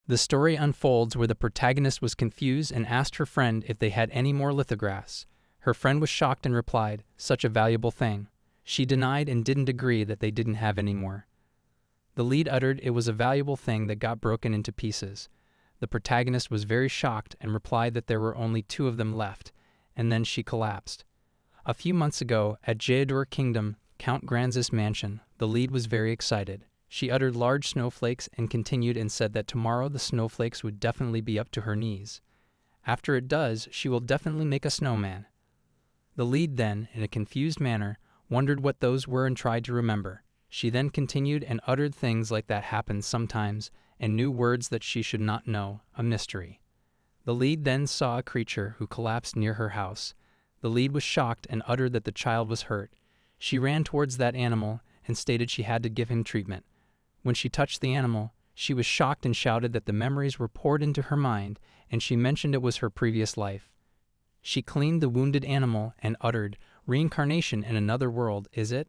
The story unfolds where the protagonist was confused and asked her friend if they had any more lithographs. Her friend was shocked and replied, "Such a valuable thing." She denied and didn't agree that they didn't have any more. The lead uttered it was a valuable thing that got broken into pieces. The protagonist was very shocked and replied that there were only 2 of them left, and then she collapsed. A few months ago, at Jayadur Kingdom, Count Granz's mansion, the lead was very excited. She uttered large snowflakes and continued and said that tomorrow the snowflakes would definitely be up to her knees. After it does, she will definitely make a snowman. The lead then, in a confused manner, wondered what those were and tried to remember. She then continued and uttered things like that happens sometimes, and new words that she should not know, a mystery. The lead then saw a creature who collapsed near her house. The lead was shocked and uttered that the child was hurt. She ran towards that animal and stated she had to give him treatment. When she touched the animal, she was shocked and shouted that the memories were poured into her mind, and she mentioned it was her previous life. She cleaned the wounded animal and uttered, "Reincarnation in another world, is it?"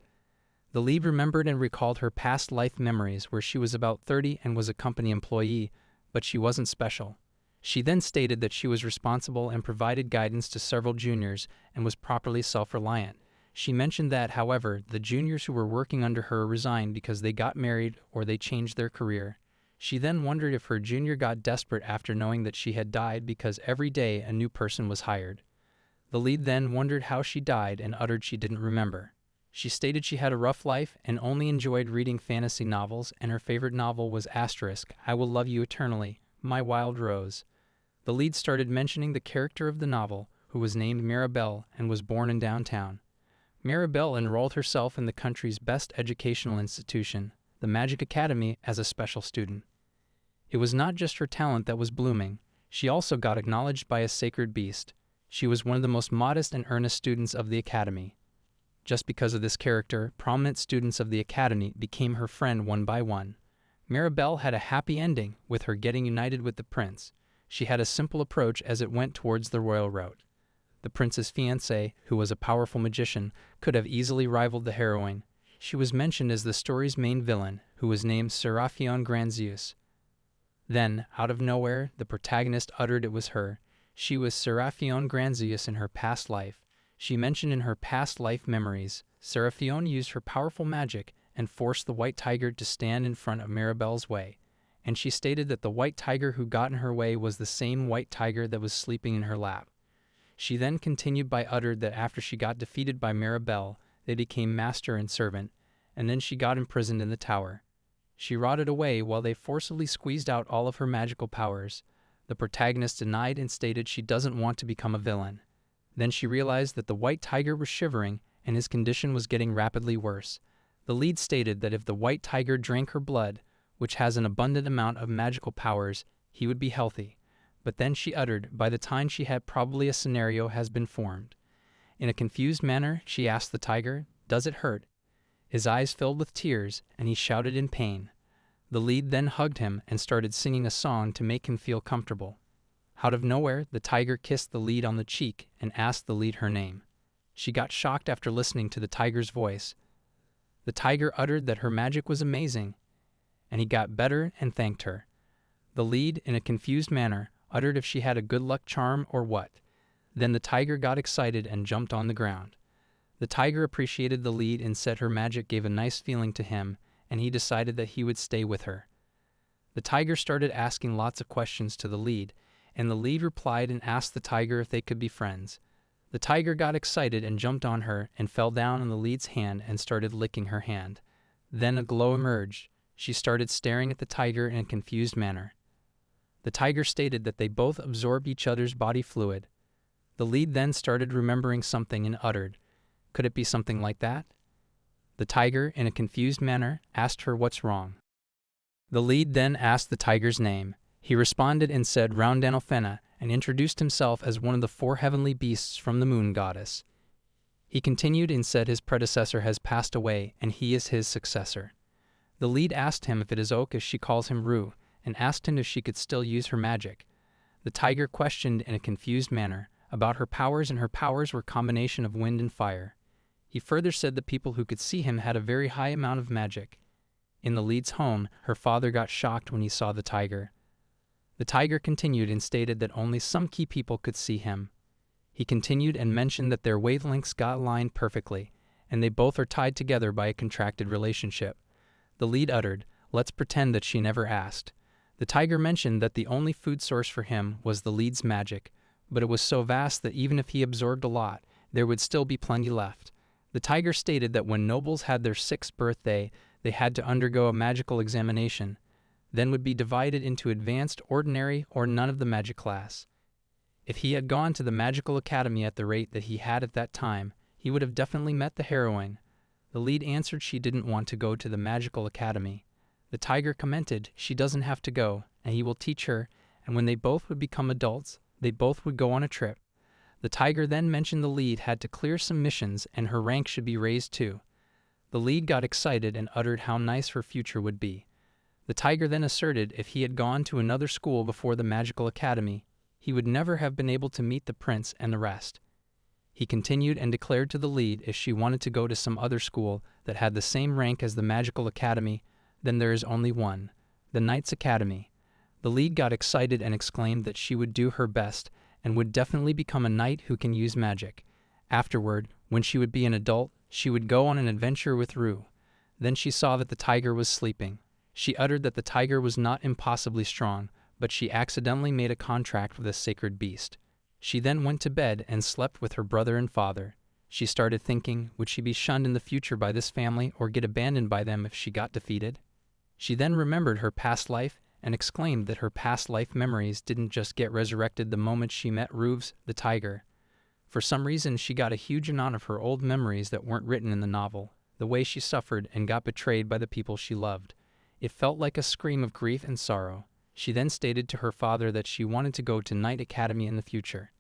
The lead remembered and recalled her past life memories where she was about 30 and was a company employee, but she wasn't special. She then stated that she was responsible and provided guidance to several juniors and was properly self-reliant. She mentioned that, however, the juniors who were working under her resigned because they got married or they changed their career. She then wondered if her junior got desperate after knowing that she had died because every day a new person was hired. The lead then wondered how she died and uttered she didn't remember. She stated she had a rough life and only enjoyed reading fantasy novels, and her favorite novel was I Will Love You Eternally, My Wild Rose. The lead started mentioning the character of the novel, who was named Mirabelle and was born in downtown. Mirabelle enrolled herself in the country's best educational institution, the Magic Academy, as a special student. It was not just her talent that was blooming. She also got acknowledged by a sacred beast. She was one of the most modest and earnest students of the academy. Just because of this character, prominent students of the academy became her friend one by one. Mirabelle had a happy ending, with her getting united with the prince. She had a simple approach as it went towards the royal route. The prince's fiancé, who was a powerful magician, could have easily rivaled the heroine. She was mentioned as the story's main villain, who was named Serapion Granzeus. Then, out of nowhere, the protagonist uttered it was her. She was Serapion Granzeus in her past life. She mentioned in her past life memories, Serapion used her powerful magic and forced the white tiger to stand in front of Mirabelle's way. And she stated that the white tiger who got in her way was the same white tiger that was sleeping in her lap. She then continued by uttered that after she got defeated by Mirabelle, they became master and servant, and then she got imprisoned in the tower. She rotted away while they forcibly squeezed out all of her magical powers. The protagonist denied and stated she doesn't want to become a villain. Then she realized that the white tiger was shivering and his condition was getting rapidly worse. The lead stated that if the white tiger drank her blood, which has an abundant amount of magical powers, he would be healthy. But then she uttered, by the time she had probably a scenario has been formed. In a confused manner, she asked the tiger, "Does it hurt?" His eyes filled with tears, and he shouted in pain. The lead then hugged him and started singing a song to make him feel comfortable. Out of nowhere, the tiger kissed the lead on the cheek and asked the lead her name. She got shocked after listening to the tiger's voice. The tiger uttered that her magic was amazing, and he got better and thanked her. The lead, in a confused manner, uttered if she had a good luck charm or what. Then the tiger got excited and jumped on the ground. The tiger appreciated the lead and said her magic gave a nice feeling to him, and he decided that he would stay with her. The tiger started asking lots of questions to the lead, and the lead replied and asked the tiger if they could be friends. The tiger got excited and jumped on her and fell down on the lead's hand and started licking her hand. Then a glow emerged. She started staring at the tiger in a confused manner. The tiger stated that they both absorbed each other's body fluid. The lead then started remembering something and uttered, "Could it be something like that?" The tiger, in a confused manner, asked her what's wrong. The lead then asked the tiger's name. He responded and said Roundanofena and introduced himself as one of the 4 heavenly beasts from the moon goddess. He continued and said his predecessor has passed away and he is his successor. The lead asked him if it is okay if she calls him Rue, and asked him if she could still use her magic. The tiger questioned in a confused manner about her powers, and her powers were a combination of wind and fire. He further said that people who could see him had a very high amount of magic. In the lead's home, her father got shocked when he saw the tiger. The tiger continued and stated that only some key people could see him. He continued and mentioned that their wavelengths got aligned perfectly, and they both are tied together by a contracted relationship. The lead uttered, "Let's pretend that she never asked." The tiger mentioned that the only food source for him was the lead's magic, but it was so vast that even if he absorbed a lot, there would still be plenty left. The tiger stated that when nobles had their 6th birthday, they had to undergo a magical examination, then would be divided into advanced, ordinary, or none of the magic class. If he had gone to the magical academy at the rate that he had at that time, he would have definitely met the heroine. The lead answered she didn't want to go to the magical academy. The tiger commented she doesn't have to go, and he will teach her, and when they both would become adults, they both would go on a trip. The tiger then mentioned the lead had to clear some missions and her rank should be raised too. The lead got excited and uttered how nice her future would be. The tiger then asserted if he had gone to another school before the magical academy, he would never have been able to meet the prince and the rest. He continued and declared to the lead if she wanted to go to some other school that had the same rank as the magical academy, then there is only one, the Knight's Academy. The lead got excited and exclaimed that she would do her best and would definitely become a knight who can use magic. Afterward, when she would be an adult, she would go on an adventure with Rue. Then she saw that the tiger was sleeping. She uttered that the tiger was not impossibly strong, but she accidentally made a contract with a sacred beast. She then went to bed and slept with her brother and father. She started thinking, would she be shunned in the future by this family or get abandoned by them if she got defeated? She then remembered her past life and exclaimed that her past life memories didn't just get resurrected the moment she met Reuves, the tiger. For some reason, she got a huge amount of her old memories that weren't written in the novel, the way she suffered and got betrayed by the people she loved. It felt like a scream of grief and sorrow. She then stated to her father that she wanted to go to Knight Academy in the future.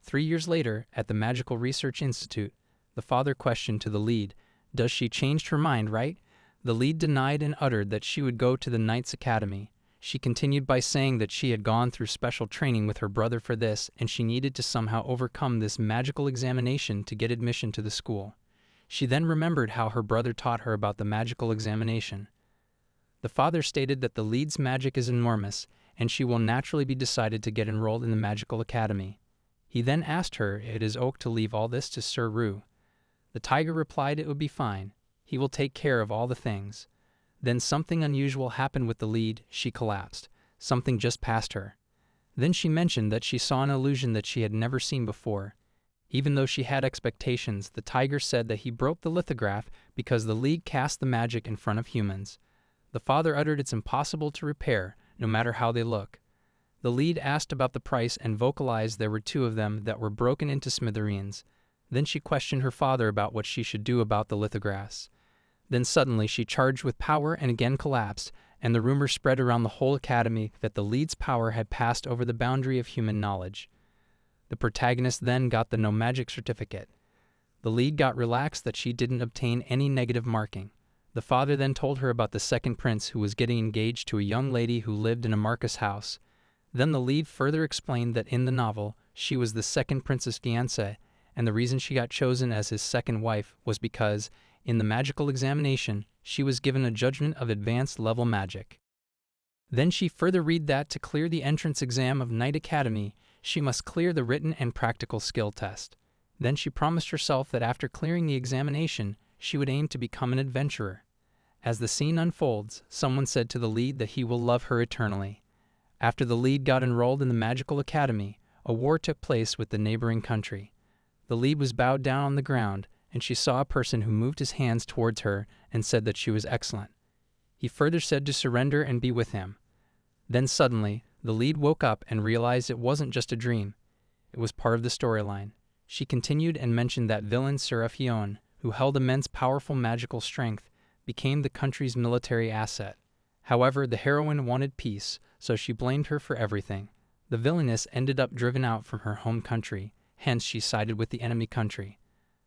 3 years later, at the Magical Research Institute, the father questioned to the lead, "Does she changed her mind, right?" The lead denied and uttered that she would go to the Knight's Academy. She continued by saying that she had gone through special training with her brother for this, and she needed to somehow overcome this magical examination to get admission to the school. She then remembered how her brother taught her about the magical examination. The father stated that the lead's magic is enormous, and she will naturally be decided to get enrolled in the magical academy. He then asked her if it is okay to leave all this to Sir Rue. The tiger replied it would be fine. He will take care of all the things. Then something unusual happened with the lead. She collapsed. Something just passed her. Then she mentioned that she saw an illusion that she had never seen before. Even though she had expectations, the tiger said that he broke the lithograph because the lead cast the magic in front of humans. The father uttered it's impossible to repair, no matter how they look. The lead asked about the price and vocalized there were 2 of them that were broken into smithereens. Then she questioned her father about what she should do about the lithographs. Then suddenly she charged with power and again collapsed, and the rumor spread around the whole academy that the lead's power had passed over the boundary of human knowledge. The protagonist then got the no magic certificate. The lead got relaxed that she didn't obtain any negative marking. The father then told her about the second prince who was getting engaged to a young lady who lived in a Marcus house. Then the lead further explained that in the novel, she was the second prince's fiancée, and the reason she got chosen as his second wife was because, in the magical examination, she was given a judgment of advanced level magic. Then she further read that to clear the entrance exam of Knight Academy, she must clear the written and practical skill test. Then she promised herself that after clearing the examination, she would aim to become an adventurer. As the scene unfolds, someone said to the lead that he will love her eternally. After the lead got enrolled in the magical academy, a war took place with the neighboring country. The lead was bowed down on the ground, and she saw a person who moved his hands towards her and said that she was excellent. He further said to surrender and be with him. Then suddenly, the lead woke up and realized it wasn't just a dream. It was part of the storyline. She continued and mentioned that villain Serafion, who held immense powerful magical strength, became the country's military asset. However, the heroine wanted peace, so she blamed her for everything. The villainess ended up driven out from her home country, hence she sided with the enemy country.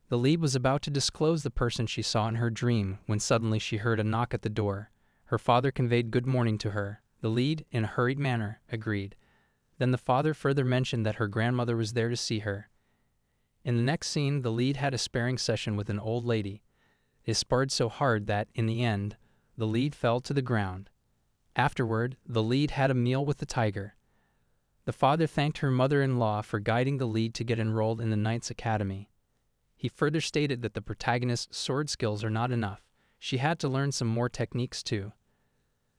The lead was about to disclose the person she saw in her dream when suddenly she heard a knock at the door. Her father conveyed good morning to her. The lead, in a hurried manner, agreed. Then the father further mentioned that her grandmother was there to see her. In the next scene, the lead had a sparring session with an old lady. They sparred so hard that, in the end, the lead fell to the ground. Afterward, the lead had a meal with the tiger. The father thanked her mother-in-law for guiding the lead to get enrolled in the Knight's Academy. He further stated that the protagonist's sword skills are not enough. She had to learn some more techniques too.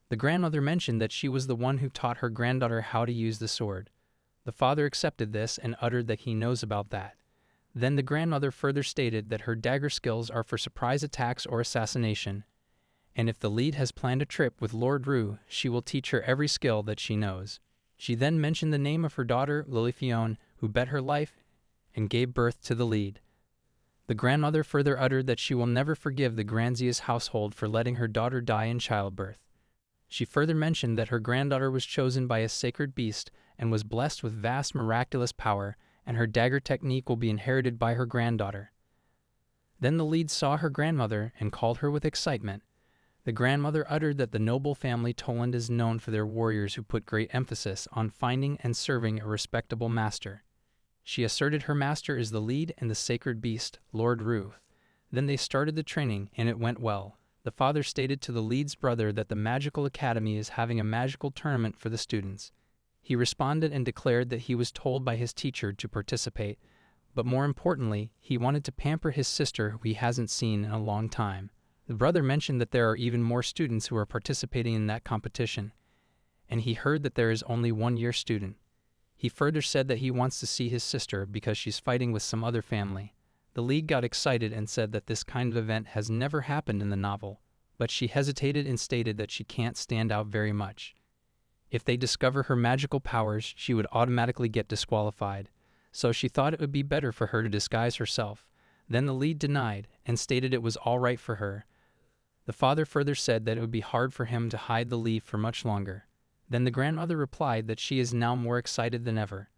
The grandmother mentioned that she was the one who taught her granddaughter how to use the sword. The father accepted this and uttered that he knows about that. Then the grandmother further stated that her dagger skills are for surprise attacks or assassination, and if the lead has planned a trip with Lord Rue, she will teach her every skill that she knows. She then mentioned the name of her daughter, Lilifione, who bet her life and gave birth to the lead. The grandmother further uttered that she will never forgive the Granzius household for letting her daughter die in childbirth. She further mentioned that her granddaughter was chosen by a sacred beast and was blessed with vast miraculous power, and her dagger technique will be inherited by her granddaughter. Then the lead saw her grandmother and called her with excitement. The grandmother uttered that the noble family Toland is known for their warriors who put great emphasis on finding and serving a respectable master. She asserted her master is the lead and the sacred beast, Lord Rue. Then they started the training, and it went well. The father stated to the lead's brother that the magical academy is having a magical tournament for the students. He responded and declared that he was told by his teacher to participate, but more importantly, he wanted to pamper his sister who he hasn't seen in a long time. The brother mentioned that there are even more students who are participating in that competition, and he heard that there is only 1-year student. He further said that he wants to see his sister because she's fighting with some other family. The lead got excited and said that this kind of event has never happened in the novel, but she hesitated and stated that she can't stand out very much. If they discover her magical powers, she would automatically get disqualified, so she thought it would be better for her to disguise herself. Then the lead denied and stated it was all right for her. The father further said that it would be hard for him to hide the leaf for much longer. Then the grandmother replied that she is now more excited than ever.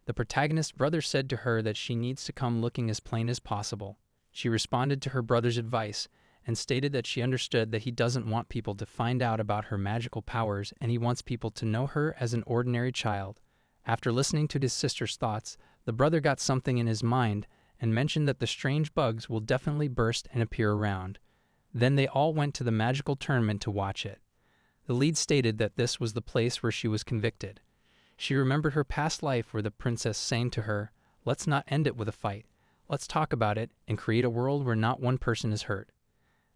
The protagonist's brother said to her that she needs to come looking as plain as possible. She responded to her brother's advice and stated that she understood that he doesn't want people to find out about her magical powers and he wants people to know her as an ordinary child. After listening to his sister's thoughts, the brother got something in his mind and mentioned that the strange bugs will definitely burst and appear around. Then they all went to the magical tournament to watch it. The lead stated that this was the place where she was convicted. She remembered her past life where the princess sang to her, "Let's not end it with a fight. Let's talk about it and create a world where not one person is hurt."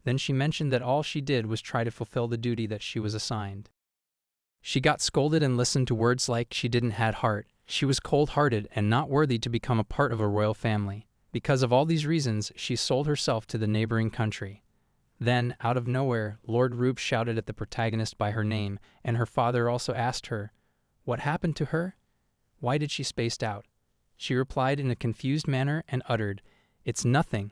Then she mentioned that all she did was try to fulfill the duty that she was assigned. She got scolded and listened to words like she didn't have heart, she was cold-hearted and not worthy to become a part of a royal family. Because of all these reasons, she sold herself to the neighboring country. Then, out of nowhere, Lord Rube shouted at the protagonist by her name, and her father also asked her, "What happened to her? Why did she spaced out?" She replied in a confused manner and uttered, "It's nothing,"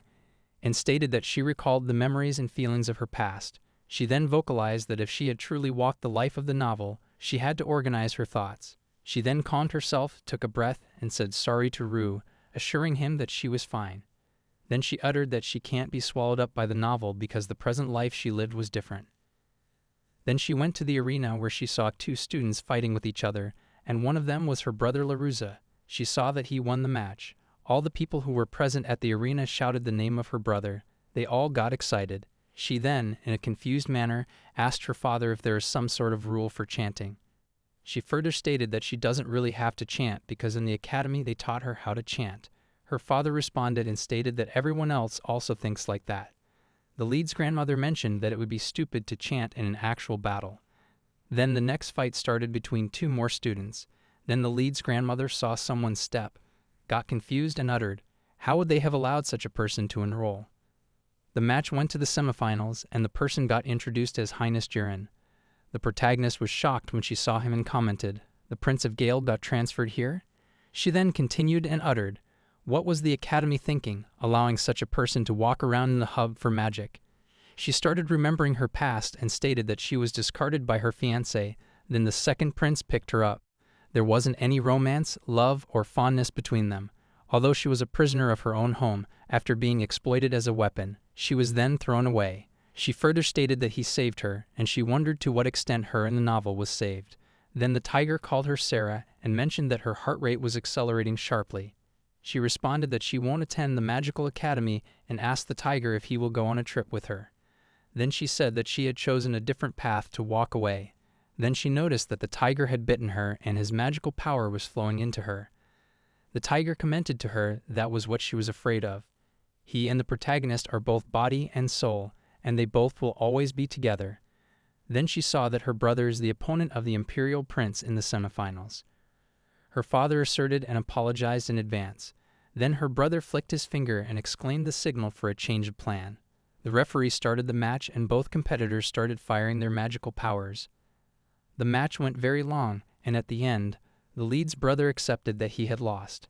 and stated that she recalled the memories and feelings of her past. She then vocalized that if she had truly walked the life of the novel, she had to organize her thoughts. She then calmed herself, took a breath, and said sorry to Rue, assuring him that she was fine. Then she uttered that she can't be swallowed up by the novel because the present life she lived was different. Then she went to the arena where she saw 2 students fighting with each other, and one of them was her brother Laruza. She saw that he won the match. All the people who were present at the arena shouted the name of her brother. They all got excited. She then, in a confused manner, asked her father if there is some sort of rule for chanting. She further stated that she doesn't really have to chant because in the academy they taught her how to chant. Her father responded and stated that everyone else also thinks like that. The lead's grandmother mentioned that it would be stupid to chant in an actual battle. Then the next fight started between 2 more students. Then the lead's grandmother saw someone step, got confused and uttered, "How would they have allowed such a person to enroll?" The match went to the semifinals, and the person got introduced as Highness Jiren. The protagonist was shocked when she saw him and commented, "The Prince of Gale got transferred here?" She then continued and uttered, "What was the academy thinking, allowing such a person to walk around in the hub for magic?" She started remembering her past and stated that she was discarded by her fiancé. Then the second prince picked her up. There wasn't any romance, love, or fondness between them. Although she was a prisoner of her own home, after being exploited as a weapon, she was then thrown away. She further stated that he saved her, and she wondered to what extent her in the novel was saved. Then the tiger called her Sarah and mentioned that her heart rate was accelerating sharply. She responded that she won't attend the magical academy and asked the tiger if he will go on a trip with her. Then she said that she had chosen a different path to walk away. Then she noticed that the tiger had bitten her and his magical power was flowing into her. The tiger commented to her that was what she was afraid of. He and the protagonist are both body and soul, and they both will always be together. Then she saw that her brother is the opponent of the Imperial Prince in the semifinals. Her father asserted and apologized in advance. Then her brother flicked his finger and exclaimed the signal for a change of plan. The referee started the match and both competitors started firing their magical powers. The match went very long, and at the end, the lead's brother accepted that he had lost.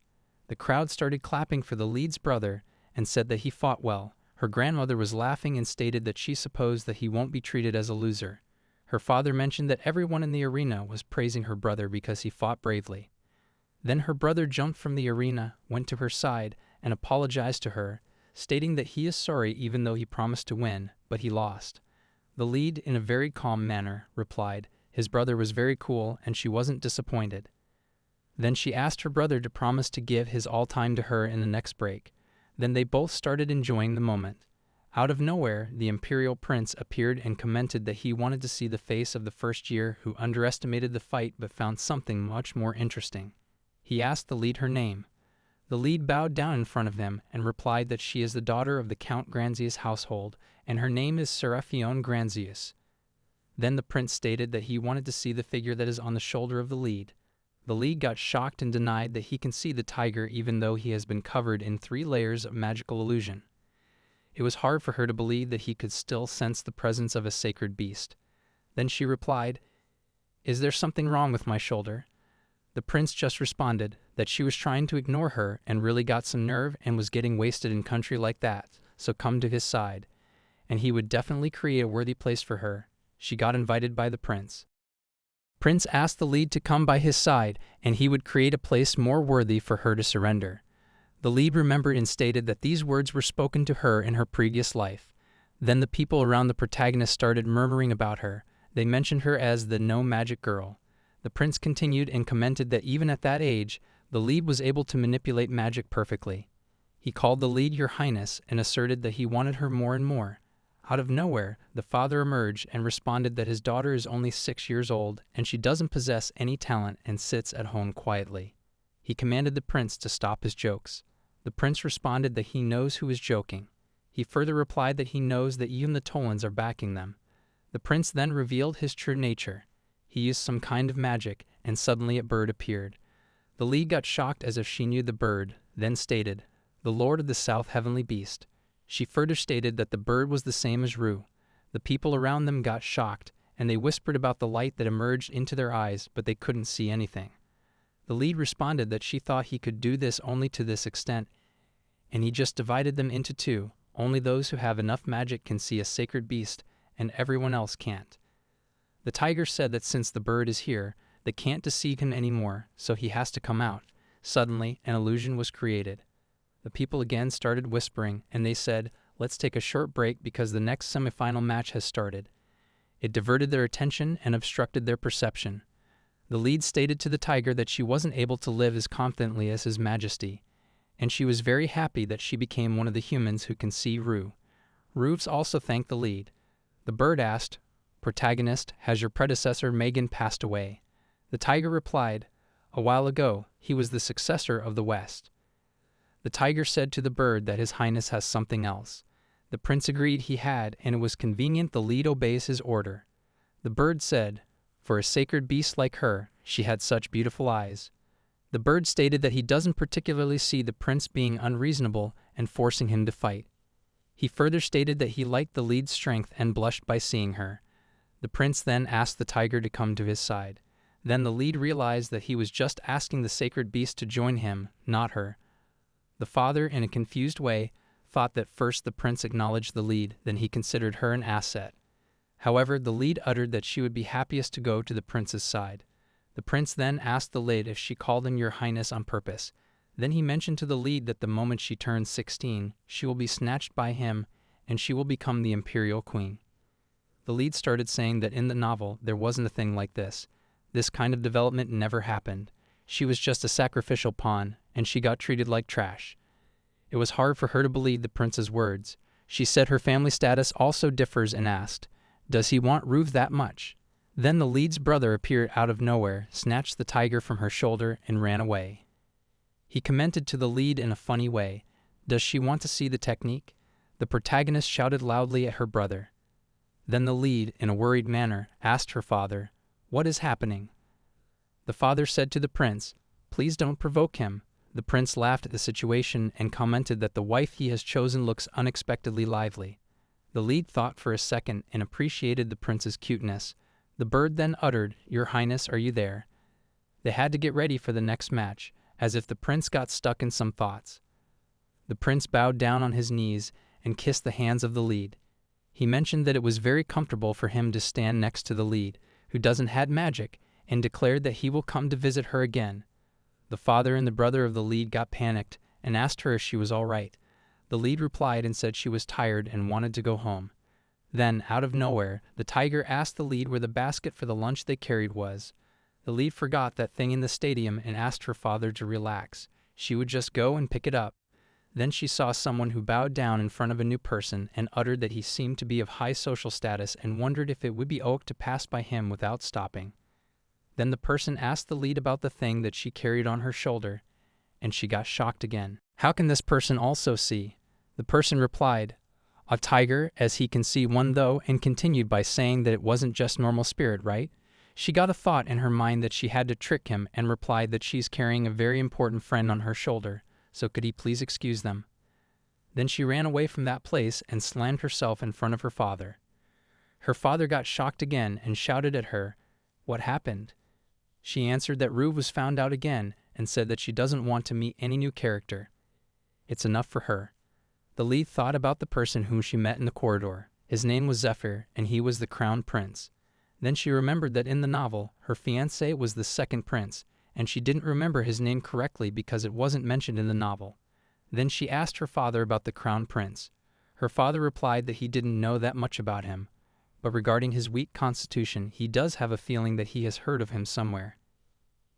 The crowd started clapping for the lead's brother and said that he fought well. Her grandmother was laughing and stated that she supposed that he won't be treated as a loser. Her father mentioned that everyone in the arena was praising her brother because he fought bravely. Then her brother jumped from the arena, went to her side, and apologized to her, stating that he is sorry even though he promised to win, but he lost. The lead, in a very calm manner, replied his brother was very cool and she wasn't disappointed. Then she asked her brother to promise to give his all time to her in the next break. Then they both started enjoying the moment. Out of nowhere, the Imperial Prince appeared and commented that he wanted to see the face of the first year who underestimated the fight but found something much more interesting. He asked the lead her name. The lead bowed down in front of him and replied that she is the daughter of the Count Granzius household, and her name is Seraphione Granzius. Then the prince stated that he wanted to see the figure that is on the shoulder of the lead. The lead got shocked and denied that he can see the tiger even though he has been covered in 3 layers of magical illusion. It was hard for her to believe that he could still sense the presence of a sacred beast. Then she replied, "Is there something wrong with my shoulder?" The prince just responded that she was trying to ignore her and really got some nerve and was getting wasted in country like that, so come to his side, and he would definitely create a worthy place for her. She got invited by the prince. Prince asked the lead to come by his side, and he would create a place more worthy for her to surrender. The lead remembered and stated that these words were spoken to her in her previous life. Then the people around the protagonist started murmuring about her. They mentioned her as the no magic girl. The prince continued and commented that even at that age, the lead was able to manipulate magic perfectly. He called the lead Your Highness and asserted that he wanted her more and more. Out of nowhere, the father emerged and responded that his daughter is only 6 years old and she doesn't possess any talent and sits at home quietly. He commanded the prince to stop his jokes. The prince responded that he knows who is joking. He further replied that he knows that even the Tolans are backing them. The prince then revealed his true nature. He used some kind of magic, and suddenly a bird appeared. The lead got shocked as if she knew the bird, then stated, "The Lord of the South Heavenly Beast." She further stated that the bird was the same as Rue. The people around them got shocked, and they whispered about the light that emerged into their eyes, but they couldn't see anything. The lead responded that she thought he could do this only to this extent, and he just divided them into 2. Only those who have enough magic can see a sacred beast, and everyone else can't. The tiger said that since the bird is here, they can't deceive him anymore, so he has to come out. Suddenly, an illusion was created. The people again started whispering, and they said, "Let's take a short break because the next semifinal match has started." It diverted their attention and obstructed their perception. The lead stated to the tiger that she wasn't able to live as confidently as His Majesty, and she was very happy that she became one of the humans who can see Rue. Roofs also thanked the lead. The bird asked, "Protagonist, has your predecessor Megan passed away?" The tiger replied, "A while ago, he was the successor of the West." The tiger said to the bird that His Highness has something else. The prince agreed he had, and it was convenient the lead obeys his order. The bird said, "For a sacred beast like her, she had such beautiful eyes." The bird stated that he doesn't particularly see the prince being unreasonable and forcing him to fight. He further stated that he liked the lead's strength and blushed by seeing her. The prince then asked the tiger to come to his side. Then the lead realized that he was just asking the sacred beast to join him, not her. The father, in a confused way, thought that first the prince acknowledged the lead, then he considered her an asset. However, the lead uttered that she would be happiest to go to the prince's side. The prince then asked the lead if she called him Your Highness on purpose. Then he mentioned to the lead that the moment she turns 16, she will be snatched by him, and she will become the imperial queen. The lead started saying that in the novel there wasn't a thing like this. This kind of development never happened. She was just a sacrificial pawn, and she got treated like trash. It was hard for her to believe the prince's words. She said her family status also differs and asked, "Does he want Rue that much?" Then the lead's brother appeared out of nowhere, snatched the tiger from her shoulder, and ran away. He commented to the lead in a funny way, "Does she want to see the technique?" The protagonist shouted loudly at her brother. Then the lead, in a worried manner, asked her father, "What is happening?" The father said to the prince, "Please don't provoke him." The prince laughed at the situation and commented that the wife he has chosen looks unexpectedly lively. The lead thought for a second and appreciated the prince's cuteness. The bird then uttered, "Your Highness, are you there?" They had to get ready for the next match, as if the prince got stuck in some thoughts. The prince bowed down on his knees and kissed the hands of the lead. He mentioned that it was very comfortable for him to stand next to the lead, who doesn't have magic, and declared that he will come to visit her again. The father and the brother of the lead got panicked and asked her if she was all right. The lead replied and said she was tired and wanted to go home. Then, out of nowhere, the tiger asked the lead where the basket for the lunch they carried was. The lead forgot that thing in the stadium and asked her father to relax. She would just go and pick it up. Then she saw someone who bowed down in front of a new person and uttered that he seemed to be of high social status and wondered if it would be okay to pass by him without stopping. Then the person asked the lead about the thing that she carried on her shoulder, and she got shocked again. "How can this person also see?" The person replied, "A tiger, as he can see one though," and continued by saying that it wasn't just normal spirit, right? She got a thought in her mind that she had to trick him and replied that she's carrying a very important friend on her shoulder, so could he please excuse them? Then she ran away from that place and slammed herself in front of her father. Her father got shocked again and shouted at her, "What happened?" She answered that Rue was found out again and said that she doesn't want to meet any new character. It's enough for her. The lead thought about the person whom she met in the corridor. His name was Zephyr, and he was the crown prince. Then she remembered that in the novel, her fiancé was the second prince, and she didn't remember his name correctly because it wasn't mentioned in the novel. Then she asked her father about the crown prince. Her father replied that he didn't know that much about him, but regarding his weak constitution, he does have a feeling that he has heard of him somewhere.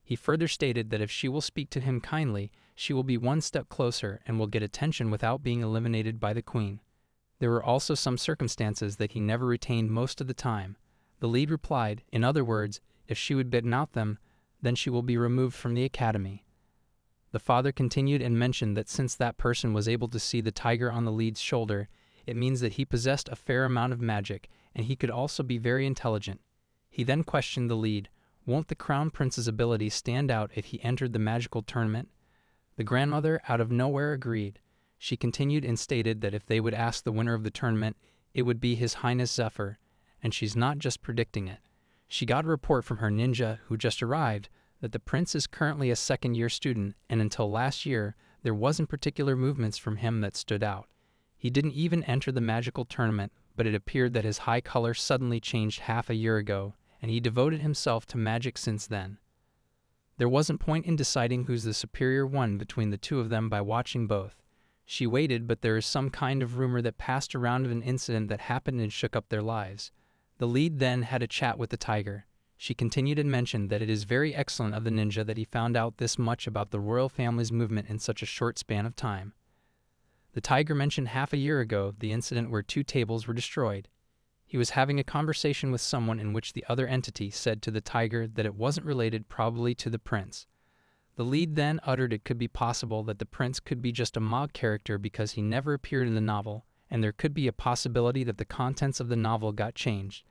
He further stated that if she will speak to him kindly, she will be one step closer and will get attention without being eliminated by the queen. There were also some circumstances that he never retained most of the time. The lead replied, in other words, if she would bid out them, then she will be removed from the academy. The father continued and mentioned that since that person was able to see the tiger on the lead's shoulder, it means that he possessed a fair amount of magic, and he could also be very intelligent. He then questioned the lead, won't the crown prince's ability stand out if he entered the magical tournament? The grandmother, out of nowhere, agreed. She continued and stated that if they would ask the winner of the tournament, it would be His Highness Zephyr, and she's not just predicting it. She got a report from her ninja, who just arrived, that the prince is currently a second-year student, and until last year, there wasn't particular movements from him that stood out. He didn't even enter the magical tournament, but it appeared that his high color suddenly changed half a year ago, and he devoted himself to magic since then. There wasn't point in deciding who's the superior one between the two of them by watching both. She waited, but there is some kind of rumor that passed around of an incident that happened and shook up their lives. The lead then had a chat with the tiger. She continued and mentioned that it is very excellent of the ninja that he found out this much about the royal family's movement in such a short span of time. The tiger mentioned half a year ago the incident where 2 tables were destroyed. He was having a conversation with someone in which the other entity said to the tiger that it wasn't related probably to the prince. The lead then uttered it could be possible that the prince could be just a mock character because he never appeared in the novel, and there could be a possibility that the contents of the novel got changed.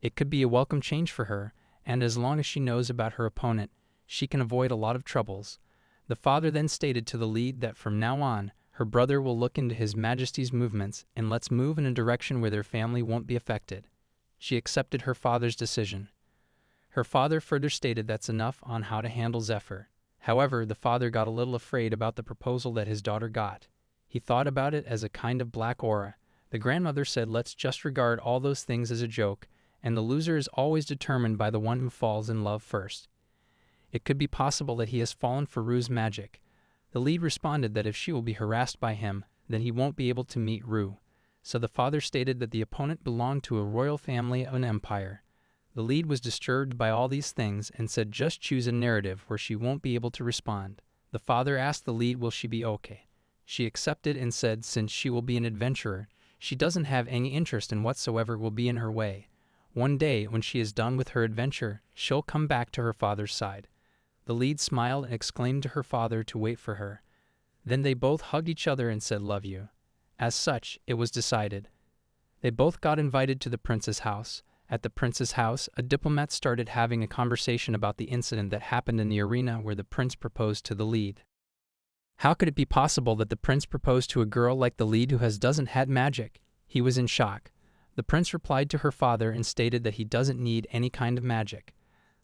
It could be a welcome change for her, and as long as she knows about her opponent, she can avoid a lot of troubles. The father then stated to the lead that from now on, her brother will look into His Majesty's movements and let's move in a direction where their family won't be affected. She accepted her father's decision. Her father further stated that's enough on how to handle Zephyr. However, the father got a little afraid about the proposal that his daughter got. He thought about it as a kind of black aura. The grandmother said let's just regard all those things as a joke, and the loser is always determined by the one who falls in love first. It could be possible that he has fallen for Rue's magic. The lead responded that if she will be harassed by him, then he won't be able to meet Rue. So the father stated that the opponent belonged to a royal family of an empire. The lead was disturbed by all these things and said just choose a narrative where she won't be able to respond. The father asked the lead will she be okay. She accepted and said since she will be an adventurer, she doesn't have any interest in whatsoever will be in her way. One day, when she is done with her adventure, she'll come back to her father's side. The lead smiled and exclaimed to her father to wait for her. Then they both hugged each other and said, "Love you." As such, it was decided. They both got invited to the prince's house. At the prince's house, a diplomat started having a conversation about the incident that happened in the arena where the prince proposed to the lead. How could it be possible that the prince proposed to a girl like the lead who doesn't have magic? He was in shock. The prince replied to her father and stated that he doesn't need any kind of magic.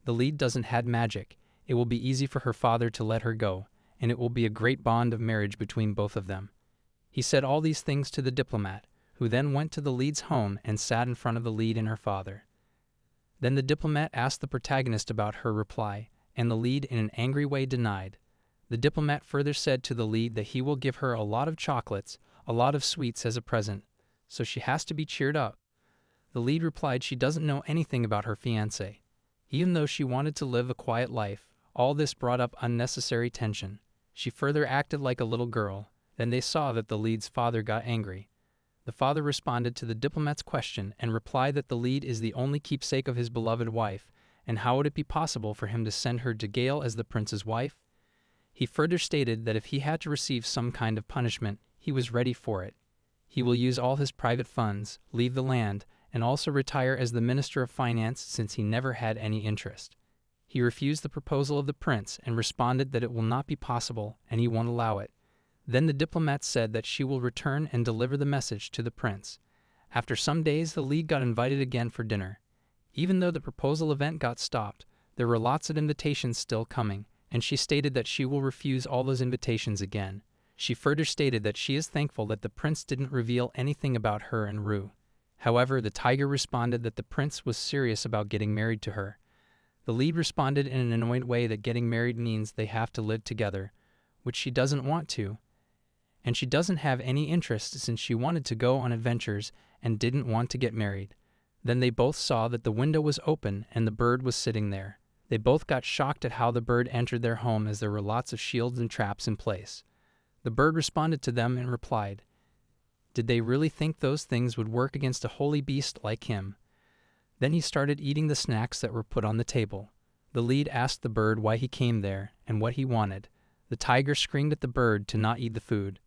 The lead doesn't have magic. It will be easy for her father to let her go, and it will be a great bond of marriage between both of them. He said all these things to the diplomat, who then went to the lead's home and sat in front of the lead and her father. Then the diplomat asked the protagonist about her reply, and the lead in an angry way denied. The diplomat further said to the lead that he will give her a lot of chocolates, a lot of sweets as a present, so she has to be cheered up. The lead replied she doesn't know anything about her fiancé. Even though she wanted to live a quiet life, all this brought up unnecessary tension. She further acted like a little girl. Then they saw that the lead's father got angry. The father responded to the diplomat's question and replied that the lead is the only keepsake of his beloved wife, and how would it be possible for him to send her to Gale as the prince's wife? He further stated that if he had to receive some kind of punishment, he was ready for it. He will use all his private funds, leave the land, and also retire as the Minister of Finance since he never had any interest. He refused the proposal of the prince and responded that it will not be possible and he won't allow it. Then the diplomat said that she will return and deliver the message to the prince. After some days, the lead got invited again for dinner. Even though the proposal event got stopped, there were lots of invitations still coming, and she stated that she will refuse all those invitations again. She further stated that she is thankful that the prince didn't reveal anything about her and Rue. However, the tiger responded that the prince was serious about getting married to her. The lead responded in an annoyed way that getting married means they have to live together, which she doesn't want to. And she doesn't have any interest since she wanted to go on adventures and didn't want to get married. Then they both saw that the window was open and the bird was sitting there. They both got shocked at how the bird entered their home as there were lots of shields and traps in place. The bird responded to them and replied, "Did they really think those things would work against a holy beast like him?" Then he started eating the snacks that were put on the table. The lead asked the bird why he came there and what he wanted. The tiger screamed at the bird to not eat the food.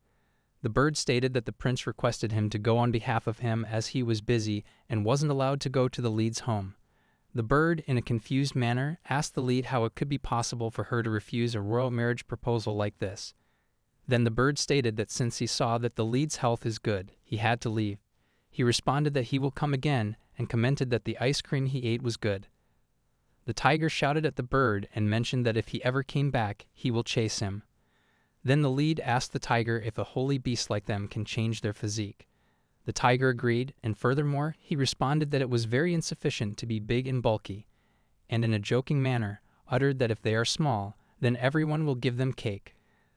The bird stated that the prince requested him to go on behalf of him as he was busy and wasn't allowed to go to the lead's home. The bird, in a confused manner, asked the lead how it could be possible for her to refuse a royal marriage proposal like this. Then the bird stated that since he saw that the lead's health is good, he had to leave. He responded that he will come again and commented that the ice cream he ate was good. The tiger shouted at the bird and mentioned that if he ever came back, he will chase him. Then the lead asked the tiger if a holy beast like them can change their physique. The tiger agreed, and furthermore, he responded that it was very insufficient to be big and bulky, and in a joking manner, uttered that if they are small, then everyone will give them cake.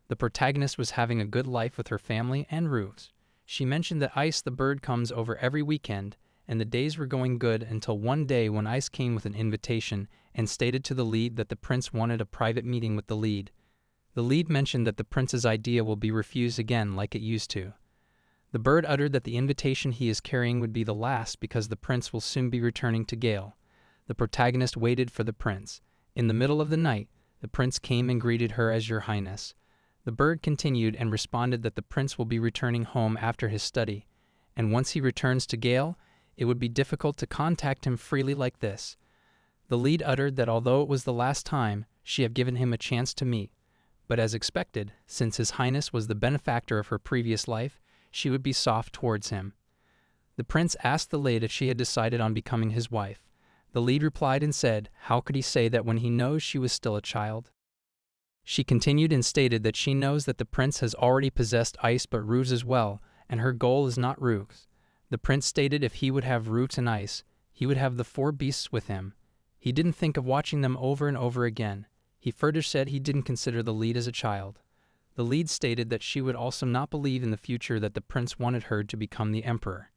The protagonist was having a good life with her family and Ruth. She mentioned that Ice the bird comes over every weekend, and the days were going good until one day when Ice came with an invitation and stated to the lead that the prince wanted a private meeting with the lead. The lead mentioned that the prince's idea will be refused again like it used to. The bird uttered that the invitation he is carrying would be the last because the prince will soon be returning to Gale. The protagonist waited for the prince. In the middle of the night, the prince came and greeted her as Your Highness. The bird continued and responded that the prince will be returning home after his study, and once he returns to Gale, it would be difficult to contact him freely like this. The lead uttered that although it was the last time, she had given him a chance to meet. But as expected, since His Highness was the benefactor of her previous life, she would be soft towards him. The prince asked the lead if she had decided on becoming his wife. The lead replied and said, how could he say that when he knows she was still a child? She continued and stated that she knows that the prince has already possessed Ice but Roots as well, and her goal is not Roots. The prince stated if he would have Roots and Ice, he would have the 4 beasts with him. He didn't think of watching them over and over again. He further said he didn't consider the lead as a child. The lead stated that she would also not believe in the future that the prince wanted her to become the emperor.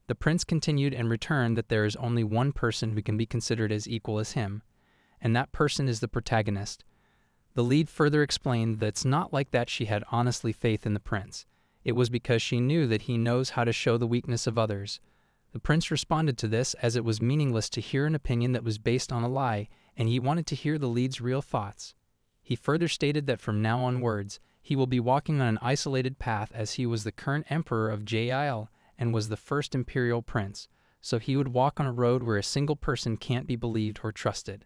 The prince continued and returned that there is only one person who can be considered as equal as him, and that person is the protagonist. The lead further explained that it's not like that she had honestly faith in the prince. It was because she knew that he knows how to show the weakness of others. The prince responded to this as it was meaningless to hear an opinion that was based on a lie, and he wanted to hear the lead's real thoughts. He further stated that from now onwards, he will be walking on an isolated path as he was the current emperor of Jil and was the first imperial prince, so he would walk on a road where a single person can't be believed or trusted.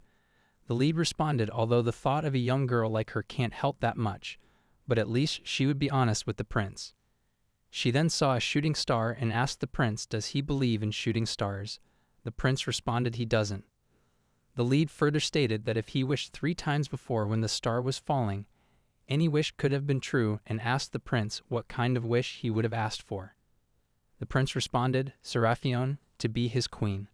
The lead responded, although the thought of a young girl like her can't help that much, but at least she would be honest with the prince. She then saw a shooting star and asked the prince, does he believe in shooting stars? The prince responded he doesn't. The lead further stated that if he wished 3 times before when the star was falling, any wish could have been true, and asked the prince what kind of wish he would have asked for. The prince responded, Seraphion, to be his queen.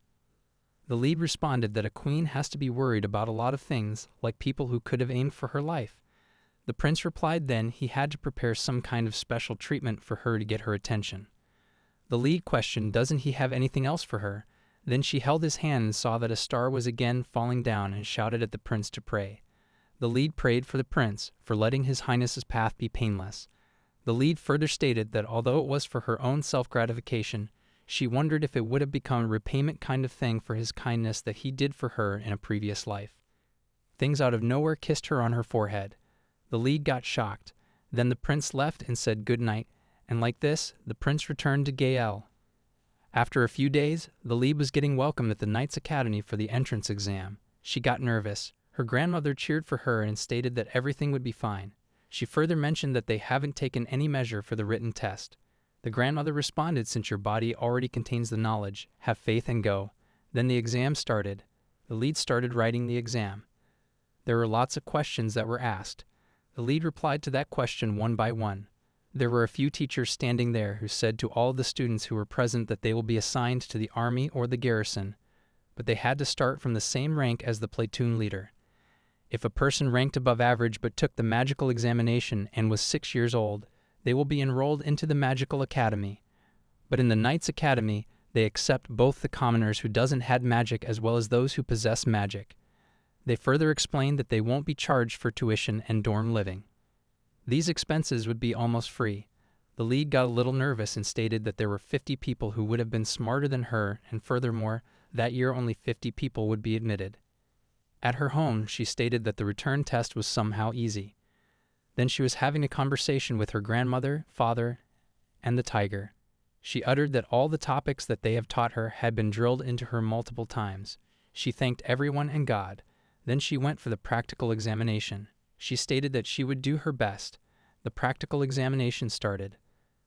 The lead responded that a queen has to be worried about a lot of things, like people who could have aimed for her life. The prince replied then he had to prepare some kind of special treatment for her to get her attention. The lead questioned, doesn't he have anything else for her? Then she held his hand and saw that a star was again falling down and shouted at the prince to pray. The lead prayed for the prince, for letting his highness's path be painless. The lead further stated that although it was for her own self-gratification, she wondered if it would have become a repayment kind of thing for his kindness that he did for her in a previous life. Things out of nowhere kissed her on her forehead. The lead got shocked. Then the prince left and said good night, and like this, the prince returned to Gael. After a few days, the lead was getting welcomed at the Knights Academy for the entrance exam. She got nervous. Her grandmother cheered for her and stated that everything would be fine. She further mentioned that they haven't taken any measure for the written test. The grandmother responded, since your body already contains the knowledge, have faith and go. Then the exam started. The lead started writing the exam. There were lots of questions that were asked. The lead replied to that question one by one. There were a few teachers standing there who said to all the students who were present that they will be assigned to the army or the garrison, but they had to start from the same rank as the platoon leader. If a person ranked above average but took the magical examination and was 6 years old, they will be enrolled into the magical academy. But in the Knights Academy, they accept both the commoners who doesn't have magic as well as those who possess magic. They further explained that they won't be charged for tuition and dorm living. These expenses would be almost free. The lead got a little nervous and stated that there were 50 people who would have been smarter than her, and furthermore, that year only 50 people would be admitted. At her home, she stated that the return test was somehow easy. Then she was having a conversation with her grandmother, father, and the tiger. She uttered that all the topics that they have taught her had been drilled into her multiple times. She thanked everyone and God. Then she went for the practical examination. She stated that she would do her best. The practical examination started.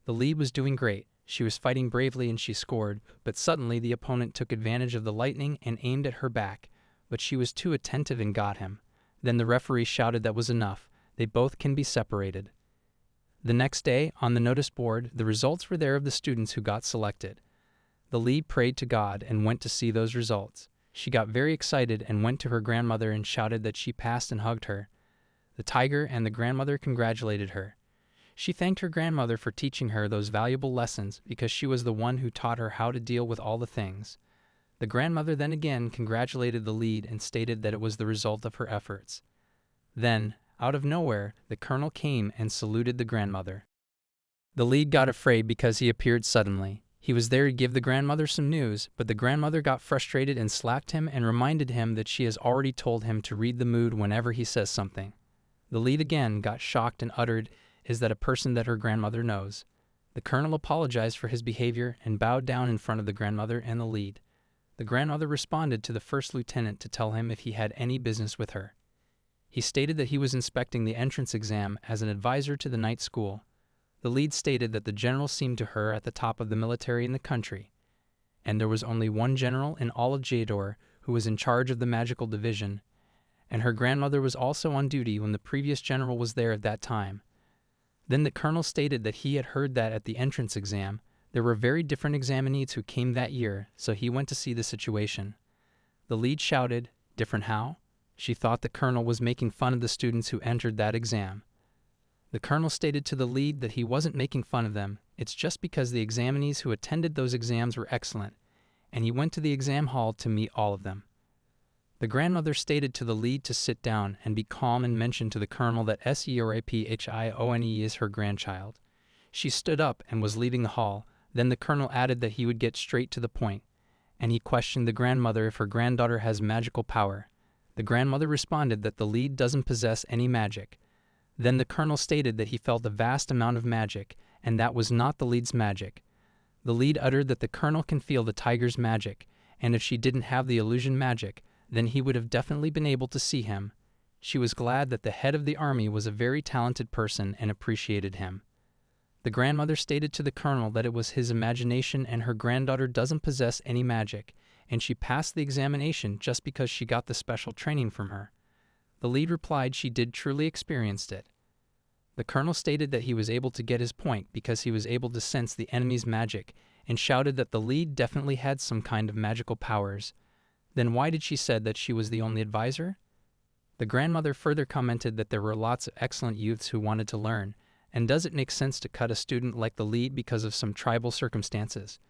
The lead was doing great. She was fighting bravely and she scored, but suddenly the opponent took advantage of the lightning and aimed at her back, but she was too attentive and got him. Then the referee shouted that was enough. They both can be separated. The next day, on the notice board, the results were there of the students who got selected. The lead prayed to God and went to see those results. She got very excited and went to her grandmother and shouted that she passed and hugged her. The tiger and the grandmother congratulated her. She thanked her grandmother for teaching her those valuable lessons because she was the one who taught her how to deal with all the things. The grandmother then again congratulated the lead and stated that it was the result of her efforts. Then, out of nowhere, the colonel came and saluted the grandmother. The lead got afraid because he appeared suddenly. He was there to give the grandmother some news, but the grandmother got frustrated and slapped him and reminded him that she has already told him to read the mood whenever he says something. The lead again got shocked and uttered, "Is that a person that her grandmother knows?" The colonel apologized for his behavior and bowed down in front of the grandmother and the lead. The grandmother responded to the first lieutenant to tell him if he had any business with her. He stated that he was inspecting the entrance exam as an advisor to the night school. The lead stated that the general seemed to her at the top of the military in the country, and there was only one general in all of Jador who was in charge of the magical division, and her grandmother was also on duty when the previous general was there at that time. Then the colonel stated that he had heard that at the entrance exam, there were very different examinees who came that year, so he went to see the situation. The lead shouted, "Different how?" She thought the colonel was making fun of the students who entered that exam. The colonel stated to the lead that he wasn't making fun of them, it's just because the examinees who attended those exams were excellent, and he went to the exam hall to meet all of them. The grandmother stated to the lead to sit down and be calm and mentioned to the colonel that Serapione is her grandchild. She stood up and was leaving the hall. Then the colonel added that he would get straight to the point, and he questioned the grandmother if her granddaughter has magical power. The grandmother responded that the lead doesn't possess any magic. Then the colonel stated that he felt a vast amount of magic, and that was not the lead's magic. The lead uttered that the colonel can feel the tiger's magic, and if she didn't have the illusion magic, then he would have definitely been able to see him. She was glad that the head of the army was a very talented person and appreciated him. The grandmother stated to the colonel that it was his imagination and her granddaughter doesn't possess any magic, and she passed the examination just because she got the special training from her. The lead replied she did truly experienced it. The colonel stated that he was able to get his point because he was able to sense the enemy's magic and shouted that the lead definitely had some kind of magical powers. Then why did she said that she was the only advisor? The grandmother further commented that there were lots of excellent youths who wanted to learn, and does it make sense to cut a student like the lead because of some tribal circumstances?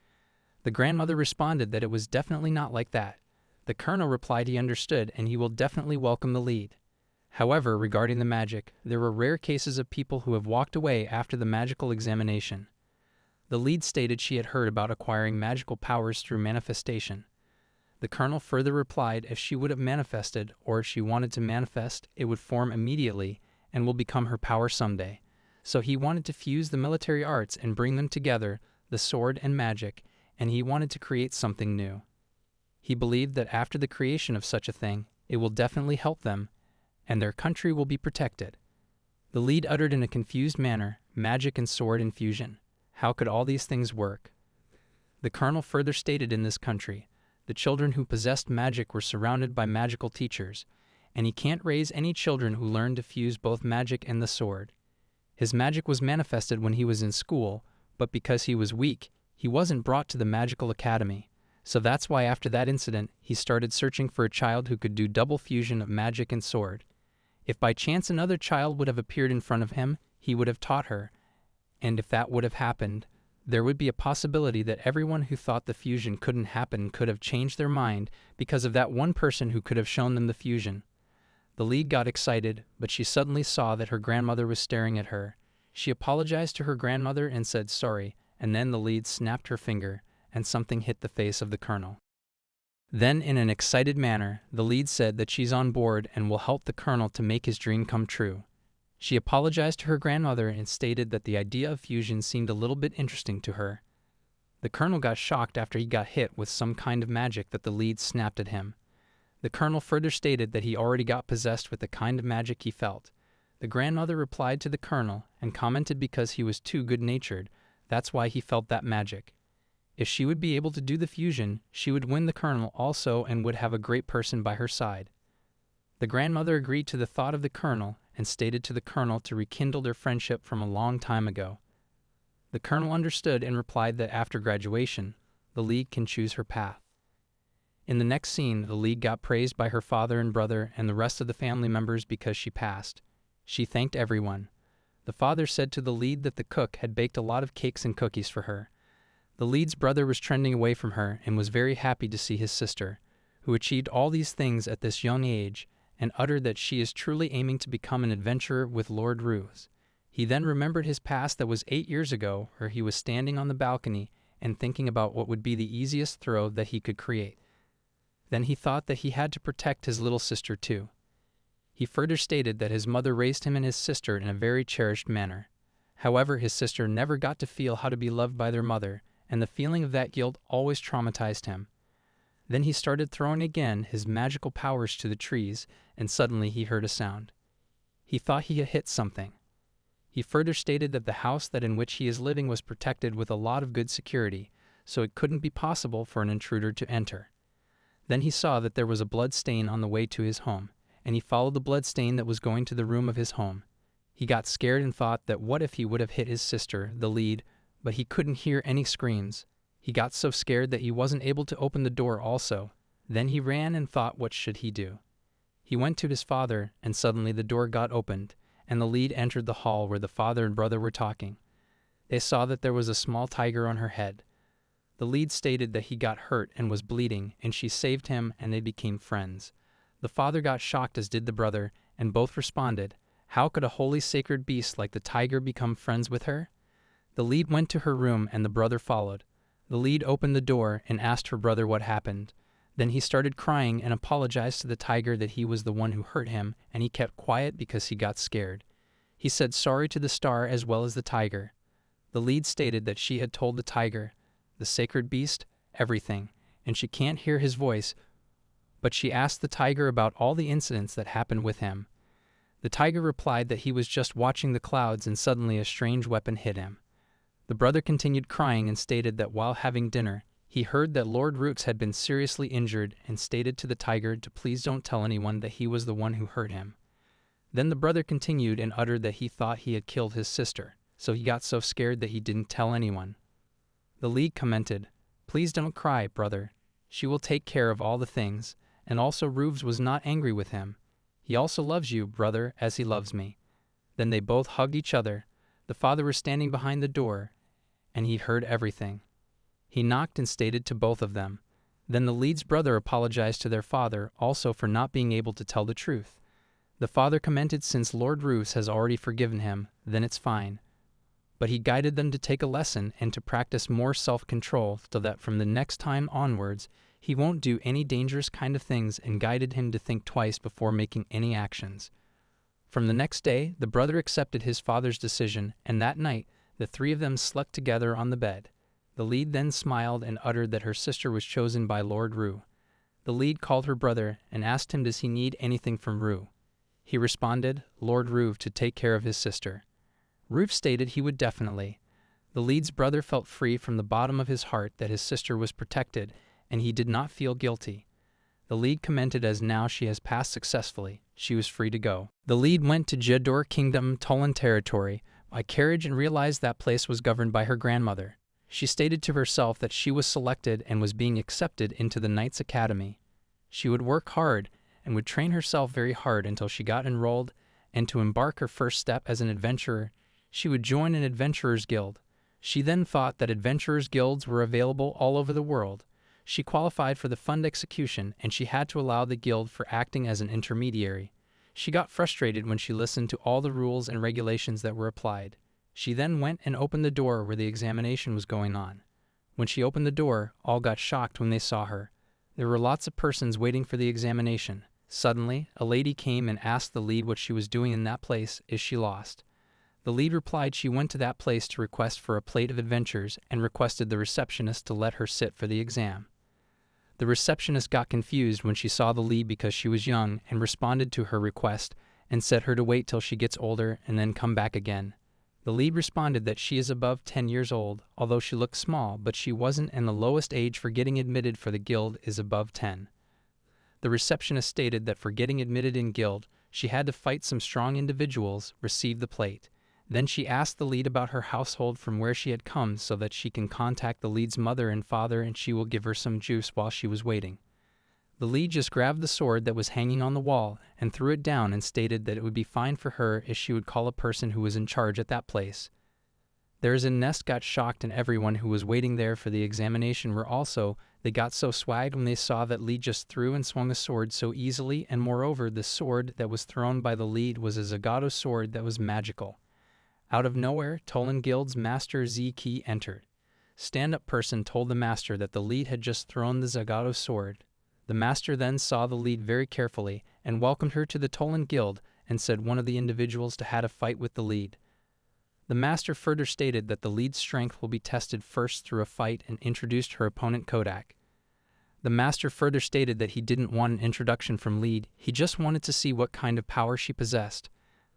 The grandmother responded that it was definitely not like that. The colonel replied he understood and he will definitely welcome the lead. However, regarding the magic, there were rare cases of people who have walked away after the magical examination. The lead stated she had heard about acquiring magical powers through manifestation. The colonel further replied if she would have manifested, or if she wanted to manifest, it would form immediately and will become her power someday. So he wanted to fuse the military arts and bring them together, the sword and magic, and he wanted to create something new. He believed that after the creation of such a thing, it will definitely help them, and their country will be protected. The lead uttered in a confused manner, magic and sword infusion. How could all these things work? The colonel further stated in this country, the children who possessed magic were surrounded by magical teachers, and he can't raise any children who learned to fuse both magic and the sword. His magic was manifested when he was in school, but because he was weak, he wasn't brought to the magical academy. So that's why after that incident, he started searching for a child who could do double fusion of magic and sword. If by chance another child would have appeared in front of him, he would have taught her. And if that would have happened, there would be a possibility that everyone who thought the fusion couldn't happen could have changed their mind because of that one person who could have shown them the fusion. The lead got excited, but she suddenly saw that her grandmother was staring at her. She apologized to her grandmother and said sorry, and then the lead snapped her finger, and something hit the face of the colonel. Then, in an excited manner, the lead said that she's on board and will help the colonel to make his dream come true. She apologized to her grandmother and stated that the idea of fusion seemed a little bit interesting to her. The colonel got shocked after he got hit with some kind of magic that the lead snapped at him. The colonel further stated that he already got possessed with the kind of magic he felt. The grandmother replied to the colonel and commented because he was too good-natured, that's why he felt that magic. If she would be able to do the fusion, she would win the colonel also and would have a great person by her side. The grandmother agreed to the thought of the colonel and stated to the colonel to rekindle their friendship from a long time ago. The colonel understood and replied that after graduation, the lead can choose her path. In the next scene, the lead got praised by her father and brother and the rest of the family members because she passed. She thanked everyone. The father said to the lead that the cook had baked a lot of cakes and cookies for her. The lead's brother was trending away from her and was very happy to see his sister, who achieved all these things at this young age, and uttered that she is truly aiming to become an adventurer with Lord Roos. He then remembered his past that was 8 years ago, where he was standing on the balcony and thinking about what would be the easiest throw that he could create. Then he thought that he had to protect his little sister too. He further stated that his mother raised him and his sister in a very cherished manner. However, his sister never got to feel how to be loved by their mother, and the feeling of that guilt always traumatized him. Then he started throwing again his magical powers to the trees, and suddenly he heard a sound. He thought he had hit something. He further stated that the house in which he is living was protected with a lot of good security, so it couldn't be possible for an intruder to enter. Then he saw that there was a blood stain on the way to his home, and he followed the blood stain that was going to the room of his home. He got scared and thought that what if he would have hit his sister, the lead, but he couldn't hear any screams. He got so scared that he wasn't able to open the door also. Then he ran and thought what should he do. He went to his father, and suddenly the door got opened, and the lead entered the hall where the father and brother were talking. They saw that there was a small tiger on her head. The lead stated that he got hurt and was bleeding, and she saved him, and they became friends. The father got shocked, as did the brother, and both responded, "How could a holy sacred beast like the tiger become friends with her?" The lead went to her room and the brother followed. The lead opened the door and asked her brother what happened. Then he started crying and apologized to the tiger that he was the one who hurt him, and he kept quiet because he got scared. He said sorry to the star as well as the tiger. The lead stated that she had told the tiger, the sacred beast, everything, and she can't hear his voice, but she asked the tiger about all the incidents that happened with him. The tiger replied that he was just watching the clouds and suddenly a strange weapon hit him. The brother continued crying and stated that while having dinner, he heard that Lord Roots had been seriously injured and stated to the tiger to please don't tell anyone that he was the one who hurt him. Then the brother continued and uttered that he thought he had killed his sister, so he got so scared that he didn't tell anyone. The lead commented, "Please don't cry, brother. She will take care of all the things," and also Roofs was not angry with him. "He also loves you, brother, as he loves me." Then they both hugged each other. The father was standing behind the door, and he heard everything. He knocked and stated to both of them. Then the lead's brother apologized to their father also for not being able to tell the truth. The father commented since Lord Roofs has already forgiven him, then it's fine. But he guided them to take a lesson and to practice more self-control so that from the next time onwards, he won't do any dangerous kind of things and guided him to think twice before making any actions. From the next day, the brother accepted his father's decision, and that night, the three of them slept together on the bed. The lead then smiled and uttered that her sister was chosen by Lord Roo. The lead called her brother and asked him does he need anything from Roo. He responded, Lord Roo, to take care of his sister. Roof stated he would definitely. The lead's brother felt free from the bottom of his heart that his sister was protected, and he did not feel guilty. The lead commented as now she has passed successfully, she was free to go. The lead went to Jedor Kingdom, Tolan territory, by carriage and realized that place was governed by her grandmother. She stated to herself that she was selected and was being accepted into the Knights Academy. She would work hard and would train herself very hard until she got enrolled, and to embark her first step as an adventurer, she would join an adventurer's guild. She then thought that adventurers' guilds were available all over the world. She qualified for the fund execution, and she had to allow the guild for acting as an intermediary. She got frustrated when she listened to all the rules and regulations that were applied. She then went and opened the door where the examination was going on. When she opened the door, all got shocked when they saw her. There were lots of persons waiting for the examination. Suddenly, a lady came and asked the lead what she was doing in that place. Is she lost? The lead replied she went to that place to request for a plate of adventures and requested the receptionist to let her sit for the exam. The receptionist got confused when she saw the lead because she was young and responded to her request and said her to wait till she gets older and then come back again. The lead responded that she is above 10 years old, although she looked small, but she wasn't, and the lowest age for getting admitted for the guild is above 10. The receptionist stated that for getting admitted in guild, she had to fight some strong individuals, receive the plate. Then she asked the lead about her household from where she had come so that she can contact the lead's mother and father and she will give her some juice while she was waiting. The lead just grabbed the sword that was hanging on the wall and threw it down and stated that it would be fine for her if she would call a person who was in charge at that place. Theirs and Nest got shocked and everyone who was waiting there for the examination were also, they got so swagged when they saw that lead just threw and swung a sword so easily, and moreover the sword that was thrown by the lead was a Zagato sword that was magical. Out of nowhere, Tolan Guild's Master Z-Key entered. Stand-up person told the master that the lead had just thrown the Zagato sword. The master then saw the lead very carefully and welcomed her to the Tolan Guild and said one of the individuals to had a fight with the lead. The master further stated that the lead's strength will be tested first through a fight and introduced her opponent Kodak. The master further stated that he didn't want an introduction from lead, he just wanted to see what kind of power she possessed.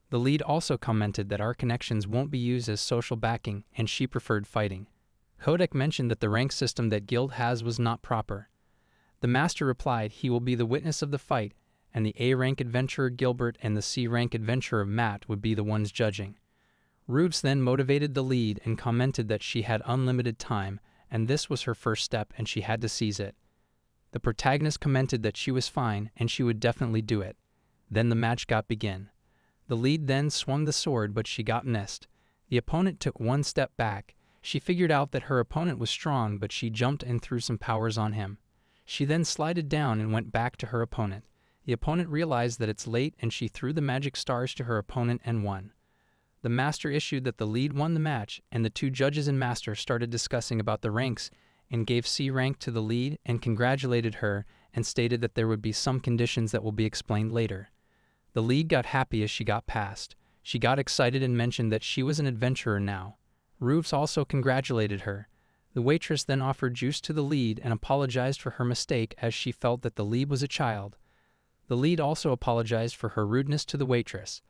The lead also commented that our connections won't be used as social backing and she preferred fighting. Kodak mentioned that the rank system that guild has was not proper. The master replied he will be the witness of the fight, and the A-rank adventurer Gilbert and the C-rank adventurer Matt would be the ones judging. Rubes then motivated the lead and commented that she had unlimited time, and this was her first step and she had to seize it. The protagonist commented that she was fine and she would definitely do it. Then the match got begin. The lead then swung the sword, but she got missed. The opponent took one step back. She figured out that her opponent was strong, but she jumped and threw some powers on him. She then slided down and went back to her opponent. The opponent realized that it's late and she threw the magic stars to her opponent and won. The master issued that the lead won the match, and the two judges and master started discussing about the ranks and gave C rank to the lead and congratulated her and stated that there would be some conditions that will be explained later. The lead got happy as she got past. She got excited and mentioned that she was an adventurer now. Roofs also congratulated her. The waitress then offered juice to the lead and apologized for her mistake as she felt that the lead was a child. The lead also apologized for her rudeness to the waitress.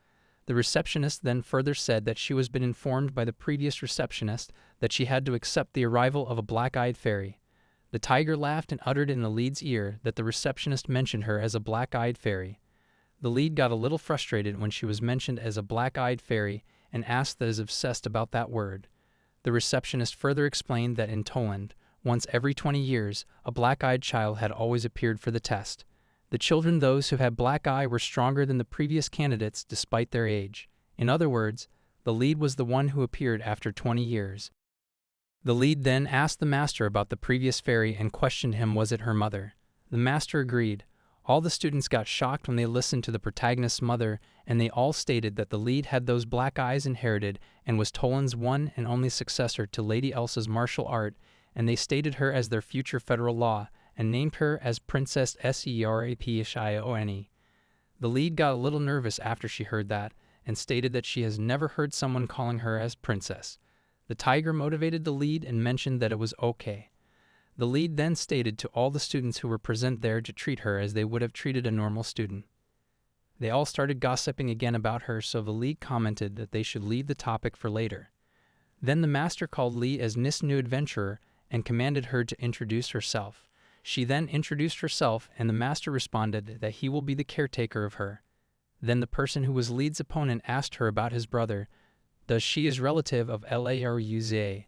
The receptionist then further said that she was been informed by the previous receptionist that she had to accept the arrival of a black-eyed fairy. The tiger laughed and uttered in the lead's ear that the receptionist mentioned her as a black-eyed fairy. The lead got a little frustrated when she was mentioned as a black-eyed fairy and asked that is obsessed about that word. The receptionist further explained that in Toland, once every 20 years, a black-eyed child had always appeared for the test. The children, those who had black eye, were stronger than the previous candidates despite their age. In other words, the lead was the one who appeared after 20 years. The lead then asked the master about the previous fairy and questioned him was it her mother. The master agreed. All the students got shocked when they listened to the protagonist's mother, and they all stated that the lead had those black eyes inherited and was Toland's one and only successor to Lady Elsa's martial art, and they stated her as their future federal law, and named her as Princess Serapione. The lead got a little nervous after she heard that, and stated that she has never heard someone calling her as princess. The tiger motivated the lead and mentioned that it was okay. The lead then stated to all the students who were present there to treat her as they would have treated a normal student. They all started gossiping again about her, so the lead commented that they should leave the topic for later. Then the master called Lee as this new adventurer and commanded her to introduce herself. She then introduced herself, and the master responded that he will be the caretaker of her. Then the person who was Lead's opponent asked her about his brother. Does she is relative of Laruza?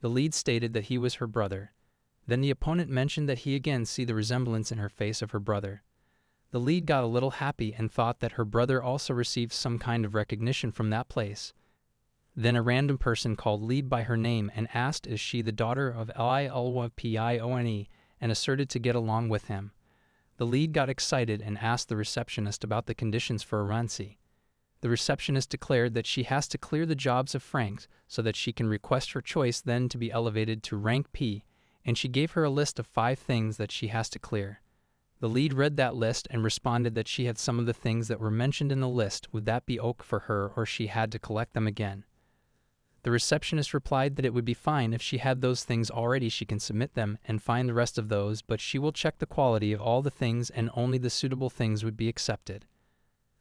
The lead stated that he was her brother. Then the opponent mentioned that he again see the resemblance in her face of her brother. The lead got a little happy and thought that her brother also received some kind of recognition from that place. Then a random person called Lead by her name and asked is she the daughter of Liwapione, and asserted to get along with him. The lead got excited and asked the receptionist about the conditions for a rancy. The receptionist declared that she has to clear the jobs of francs so that she can request her choice then to be elevated to rank P, and she gave her a list of 5 things that she has to clear. The lead read that list and responded that she had some of the things that were mentioned in the list. Would that be okay for her, or she had to collect them again? The receptionist replied that it would be fine if she had those things already, she can submit them and find the rest of those, but she will check the quality of all the things and only the suitable things would be accepted.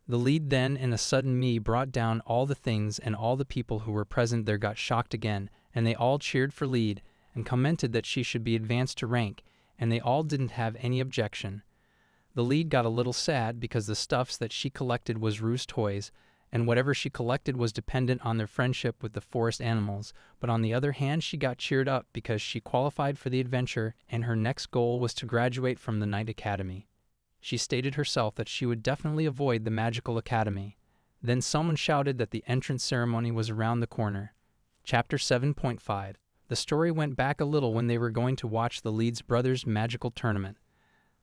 The lead then in a sudden me brought down all the things, and all the people who were present there got shocked again, and they all cheered for Lead and commented that she should be advanced to rank, and they all didn't have any objection. The lead got a little sad because the stuffs that she collected was Roo's toys, and whatever she collected was dependent on their friendship with the forest animals, but on the other hand she got cheered up because she qualified for the adventure and her next goal was to graduate from the Knight Academy. She stated herself that she would definitely avoid the Magical Academy. Then someone shouted that the entrance ceremony was around the corner. Chapter 7.5. The story went back a little when they were going to watch the lead's brother's magical tournament.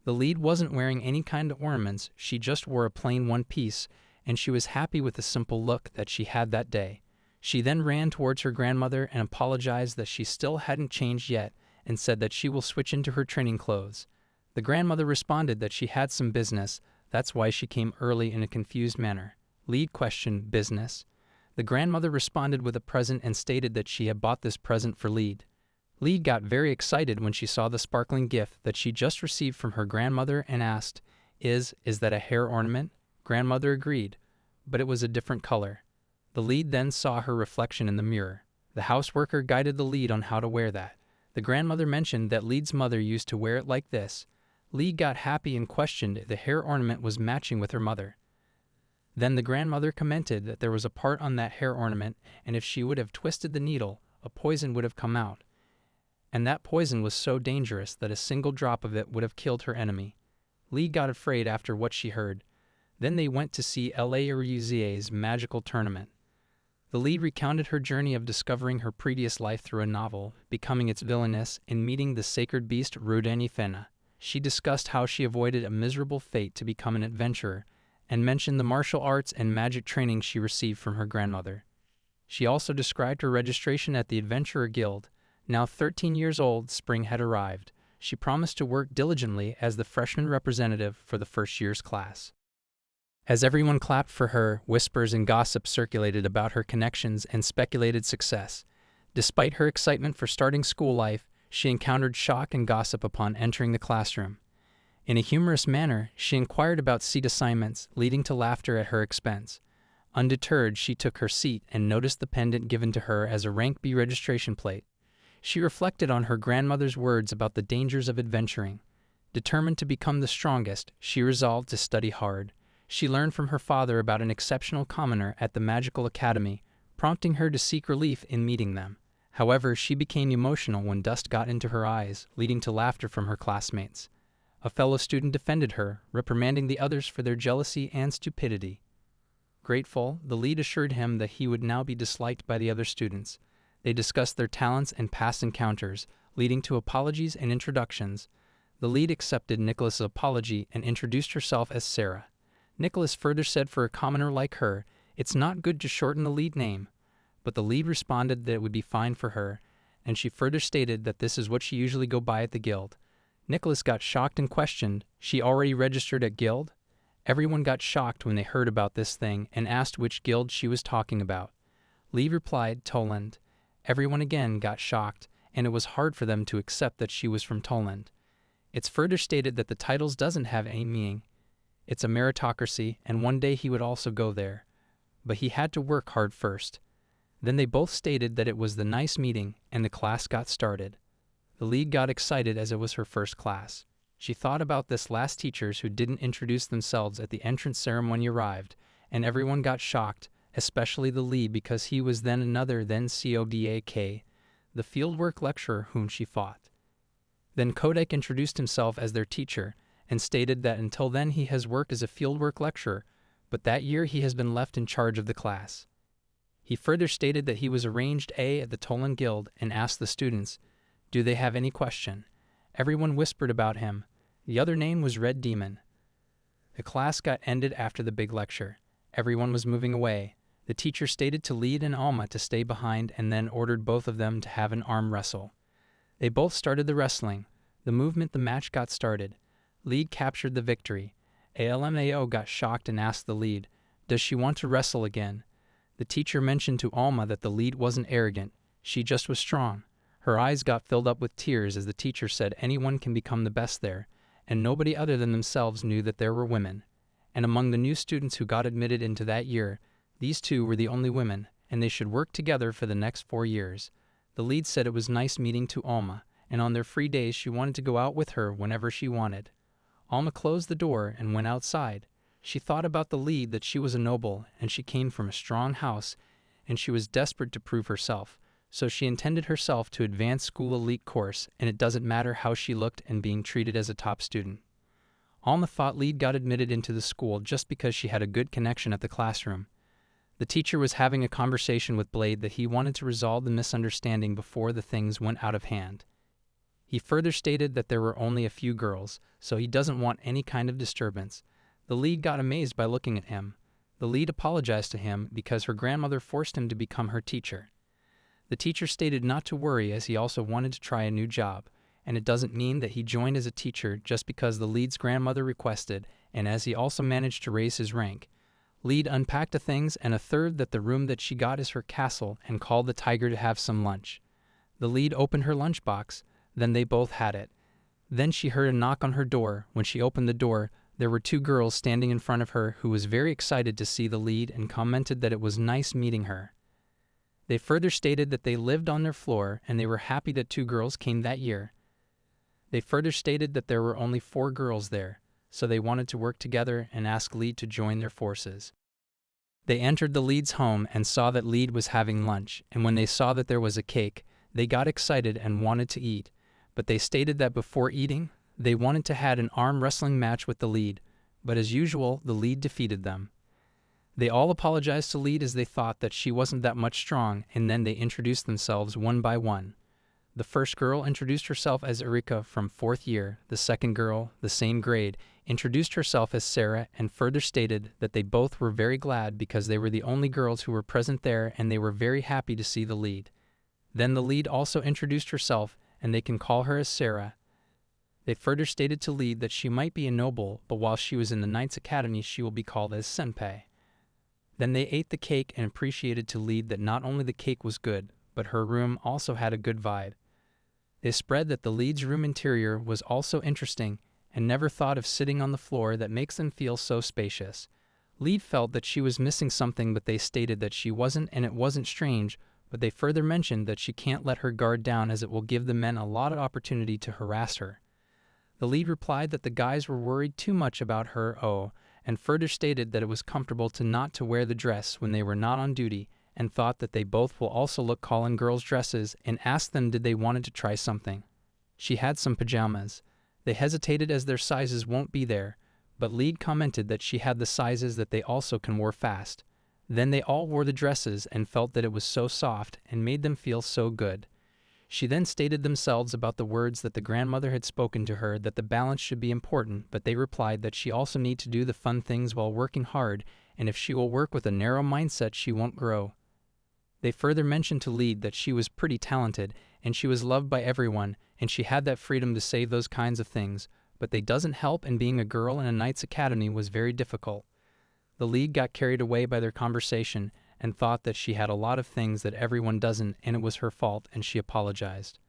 The lead wasn't wearing any kind of ornaments, she just wore a plain one piece, and she was happy with the simple look that she had that day. She then ran towards her grandmother and apologized that she still hadn't changed yet and said that she will switch into her training clothes. The grandmother responded that she had some business, that's why she came early in a confused manner. Lead questioned, business? The grandmother responded with a present and stated that she had bought this present for Lead. Lead got very excited when she saw the sparkling gift that she just received from her grandmother and asked, Is that a hair ornament? Grandmother agreed, but it was a different color. The lead then saw her reflection in the mirror. The houseworker guided the lead on how to wear that. The grandmother mentioned that Lead's mother used to wear it like this. Lead got happy and questioned if the hair ornament was matching with her mother. Then the grandmother commented that there was a part on that hair ornament, and if she would have twisted the needle, a poison would have come out. And that poison was so dangerous that a single drop of it would have killed her enemy. Lead got afraid after what she heard. Then they went to see Laruza's magical tournament. The lead recounted her journey of discovering her previous life through a novel, becoming its villainess, and meeting the sacred beast Rudenifena. She discussed how she avoided a miserable fate to become an adventurer, and mentioned the martial arts and magic training she received from her grandmother. She also described her registration at the Adventurer Guild. Now 13 years old, spring had arrived. She promised to work diligently as the freshman representative for the first year's class. As everyone clapped for her, whispers and gossip circulated about her connections and speculated success. Despite her excitement for starting school life, she encountered shock and gossip upon entering the classroom. In a humorous manner, she inquired about seat assignments, leading to laughter at her expense. Undeterred, she took her seat and noticed the pendant given to her as a Rank B registration plate. She reflected on her grandmother's words about the dangers of adventuring. Determined to become the strongest, she resolved to study hard. She learned from her father about an exceptional commoner at the Magical Academy, prompting her to seek relief in meeting them. However, she became emotional when dust got into her eyes, leading to laughter from her classmates. A fellow student defended her, reprimanding the others for their jealousy and stupidity. Grateful, the lead assured him that he would now be disliked by the other students. They discussed their talents and past encounters, leading to apologies and introductions. The lead accepted Nicholas's apology and introduced herself as Sarah. Nicholas further said for a commoner like her, it's not good to shorten the lead name. But the lead responded that it would be fine for her, and she further stated that this is what she usually go by at the guild. Nicholas got shocked and questioned, she already registered at guild? Everyone got shocked when they heard about this thing and asked which guild she was talking about. Lead replied, Toland. Everyone again got shocked, and it was hard for them to accept that she was from Toland. It's further stated that the titles doesn't have any meaning. It's a meritocracy, and one day he would also go there. But he had to work hard first. Then they both stated that it was the nice meeting, and the class got started. The lead got excited as it was her first class. She thought about this last teachers who didn't introduce themselves at the entrance ceremony arrived, and everyone got shocked, especially the lead because he was then another Kodak, the fieldwork lecturer whom she fought. Then Kodak introduced himself as their teacher, and stated that until then he has worked as a fieldwork lecturer, but that year he has been left in charge of the class. He further stated that he was arranged A at the Toland Guild and asked the students, do they have any question? Everyone whispered about him. The other name was Red Demon. The class got ended after the big lecture. Everyone was moving away. The teacher stated to Lead and Alma to stay behind and then ordered both of them to have an arm wrestle. They both started the wrestling. The match got started. Lead captured the victory. ALMAO got shocked and asked the lead, does she want to wrestle again? The teacher mentioned to Alma that the lead wasn't arrogant. She just was strong. Her eyes got filled up with tears as the teacher said anyone can become the best there, and nobody other than themselves knew that there were women. And among the new students who got admitted into that year, these two were the only women, and they should work together for the next 4 years. The lead said it was nice meeting to Alma, and on their free days she wanted to go out with her whenever she wanted. Alma closed the door and went outside. She thought about the lead that she was a noble, and she came from a strong house, and she was desperate to prove herself. So she intended herself to advanced school elite course, and it doesn't matter how she looked and being treated as a top student. Alma thought Lead got admitted into the school just because she had a good connection at the classroom. The teacher was having a conversation with Blade that he wanted to resolve the misunderstanding before the things went out of hand. He further stated that there were only a few girls, so he doesn't want any kind of disturbance. The lead got amazed by looking at him. The lead apologized to him because her grandmother forced him to become her teacher. The teacher stated not to worry as he also wanted to try a new job, and it doesn't mean that he joined as a teacher just because the lead's grandmother requested, and as he also managed to raise his rank. Lead unpacked the things and a third that the room that she got is her castle and called the tiger to have some lunch. The lead opened her lunchbox, then they both had it. Then she heard a knock on her door. When she opened the door, there were 2 girls standing in front of her who was very excited to see the lead and commented that it was nice meeting her. They further stated that they lived on their floor and they were happy that 2 girls came that year. They further stated that there were only 4 girls there, so they wanted to work together and asked Lead to join their forces. They entered the Lead's home and saw that Lead was having lunch, and when they saw that there was a cake, they got excited and wanted to eat, but they stated that before eating, they wanted to have an arm wrestling match with the Lead, but as usual, the Lead defeated them. They all apologized to Lead as they thought that she wasn't that much strong, and then they introduced themselves one by one. The first girl introduced herself as Erika from 4th year. The second girl, the same grade, introduced herself as Sarah and further stated that they both were very glad because they were the only girls who were present there and they were very happy to see the lead. Then the lead also introduced herself and they can call her as Sarah. They further stated to lead that she might be a noble, but while she was in the Knights Academy she will be called as senpai. Then they ate the cake and appreciated to lead that not only the cake was good, but her room also had a good vibe. They spread that the lead's room interior was also interesting and never thought of sitting on the floor that makes them feel so spacious. Lead felt that she was missing something but they stated that she wasn't and it wasn't strange, but they further mentioned that she can't let her guard down as it will give the men a lot of opportunity to harass her. The lead replied that the guys were worried too much about her and further stated that it was comfortable to not to wear the dress when they were not on duty and thought that they both will also look cool in girls' dresses and asked them did they wanted to try something. She had some pajamas. They hesitated as their sizes won't be there, but lead commented that she had the sizes that they also can wear fast. Then they all wore the dresses and felt that it was so soft and made them feel so good. She then stated themselves about the words that the grandmother had spoken to her that the balance should be important, but they replied that she also need to do the fun things while working hard, and if she will work with a narrow mindset she won't grow. They further mentioned to lead that she was pretty talented and she was loved by everyone and she had that freedom to say those kinds of things, but they doesn't help and being a girl in a Knights Academy was very difficult. The lead got carried away by their conversation and thought that she had a lot of things that everyone doesn't and it was her fault and she apologized.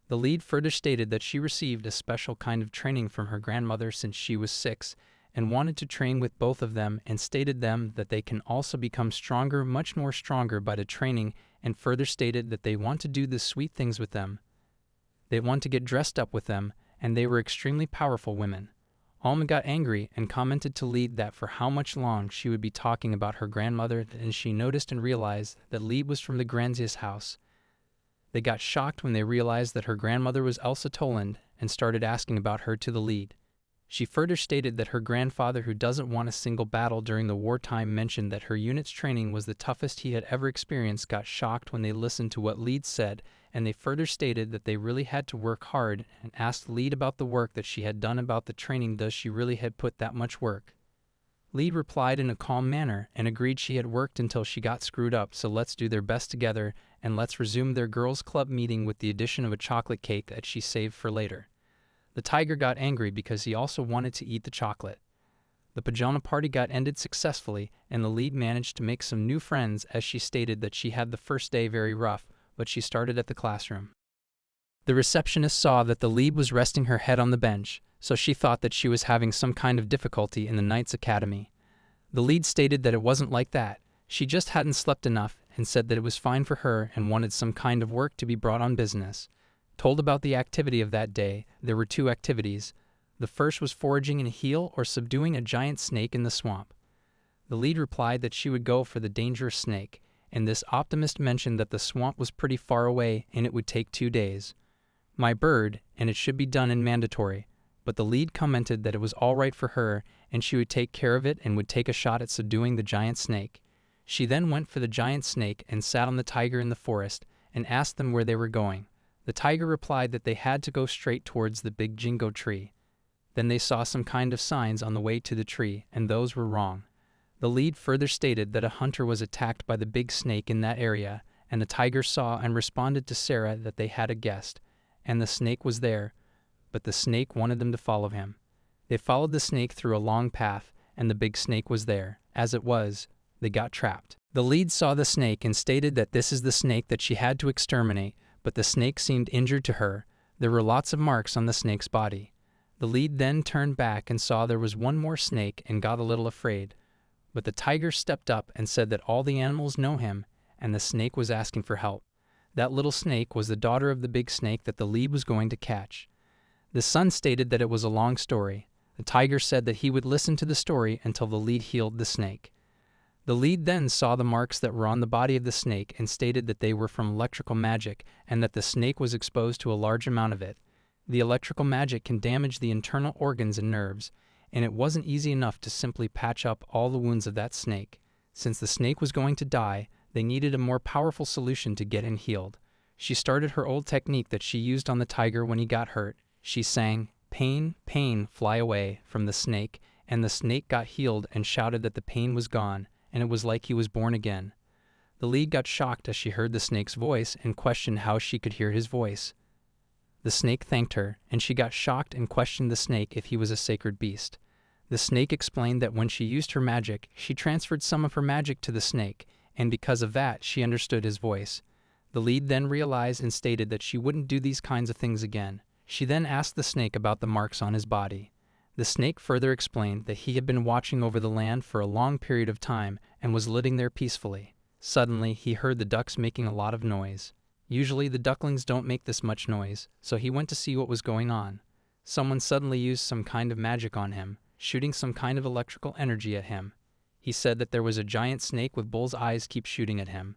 The lead further stated that she received a special kind of training from her grandmother since she was 6 and wanted to train with both of them and stated them that they can also become stronger, much more stronger by the training and further stated that they want to do the sweet things with them. They want to get dressed up with them and they were extremely powerful women. Alma got angry and commented to lead that for how much long she would be talking about her grandmother and she noticed and realized that lead was from the Granzia's house. They got shocked when they realized that her grandmother was Elsa Toland and started asking about her to the lead. She further stated that her grandfather who doesn't want a single battle during the wartime mentioned that her unit's training was the toughest he had ever experienced got shocked when they listened to what Lead said and they further stated that they really had to work hard and asked Lead about the work that she had done about the training does she really had put that much work. Lead replied in a calm manner and agreed she had worked until she got screwed up so let's do their best together and let's resume their girls club meeting with the addition of a chocolate cake that she saved for later. The tiger got angry because he also wanted to eat the chocolate. The pajama party got ended successfully and the lead managed to make some new friends as she stated that she had the first day very rough, but she started at the classroom. The receptionist saw that the lead was resting her head on the bench, so she thought that she was having some kind of difficulty in the Knights Academy. The lead stated that it wasn't like that, she just hadn't slept enough and said that it was fine for her and wanted some kind of work to be brought on business. Told about the activity of that day, there were 2 activities. The first was foraging in a heel or subduing a giant snake in the swamp. The lead replied that she would go for the dangerous snake, and this optimist mentioned that the swamp was pretty far away and it would take 2 days. My bird, and it should be done in mandatory, but the lead commented that it was all right for her and she would take care of it and would take a shot at subduing the giant snake. She then went for the giant snake and sat on the tiger in the forest and asked them where they were going. The tiger replied that they had to go straight towards the big jingo tree. Then they saw some kind of signs on the way to the tree, and those were wrong. The lead further stated that a hunter was attacked by the big snake in that area, and the tiger saw and responded to Sarah that they had a guest, and the snake was there, but the snake wanted them to follow him. They followed the snake through a long path, and the big snake was there. As it was, they got trapped. The lead saw the snake and stated that this is the snake that she had to exterminate, but the snake seemed injured to her. There were lots of marks on the snake's body. The lead then turned back and saw there was one more snake and got a little afraid. But the tiger stepped up and said that all the animals know him, and the snake was asking for help. That little snake was the daughter of the big snake that the lead was going to catch. The son stated that it was a long story. The tiger said that he would listen to the story until the lead healed the snake. The lead then saw the marks that were on the body of the snake and stated that they were from electrical magic and that the snake was exposed to a large amount of it. The electrical magic can damage the internal organs and nerves, and it wasn't easy enough to simply patch up all the wounds of that snake. Since the snake was going to die, they needed a more powerful solution to get him healed. She started her old technique that she used on the tiger when he got hurt. She sang, "Pain, pain, fly away," from the snake, and the snake got healed and shouted that the pain was gone, and it was like he was born again. The lead got shocked as she heard the snake's voice and questioned how she could hear his voice. The snake thanked her, and she got shocked and questioned the snake if he was a sacred beast. The snake explained that when she used her magic, she transferred some of her magic to the snake, and because of that, she understood his voice. The lead then realized and stated that she wouldn't do these kinds of things again. She then asked the snake about the marks on his body. The snake further explained that he had been watching over the land for a long period of time and was living there peacefully. Suddenly, he heard the ducks making a lot of noise. Usually, the ducklings don't make this much noise, so he went to see what was going on. Someone suddenly used some kind of magic on him, shooting some kind of electrical energy at him. He said that there was a giant snake with bull's eyes keep shooting at him.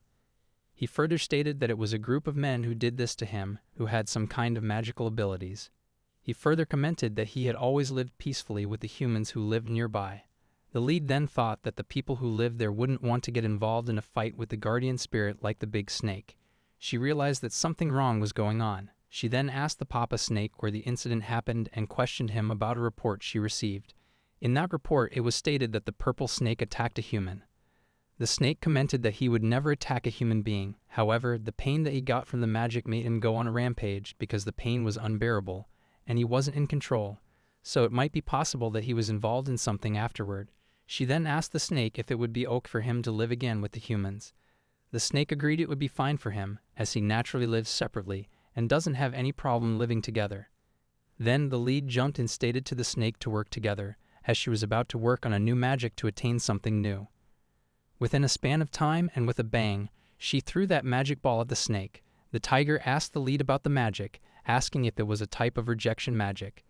He further stated that it was a group of men who did this to him, who had some kind of magical abilities. He further commented that he had always lived peacefully with the humans who lived nearby. The lead then thought that the people who lived there wouldn't want to get involved in a fight with the guardian spirit like the big snake. She realized that something wrong was going on. She then asked the Papa Snake where the incident happened and questioned him about a report she received. In that report, it was stated that the purple snake attacked a human. The snake commented that he would never attack a human being. However, the pain that he got from the magic made him go on a rampage because the pain was unbearable, and he wasn't in control, so it might be possible that he was involved in something afterward. She then asked the snake if it would be okay for him to live again with the humans. The snake agreed it would be fine for him, as he naturally lives separately and doesn't have any problem living together. Then the lead jumped and stated to the snake to work together, as she was about to work on a new magic to attain something new. Within a span of time and with a bang, she threw that magic ball at the snake. The tiger asked the lead about the magic, asking if it was a type of rejection magic.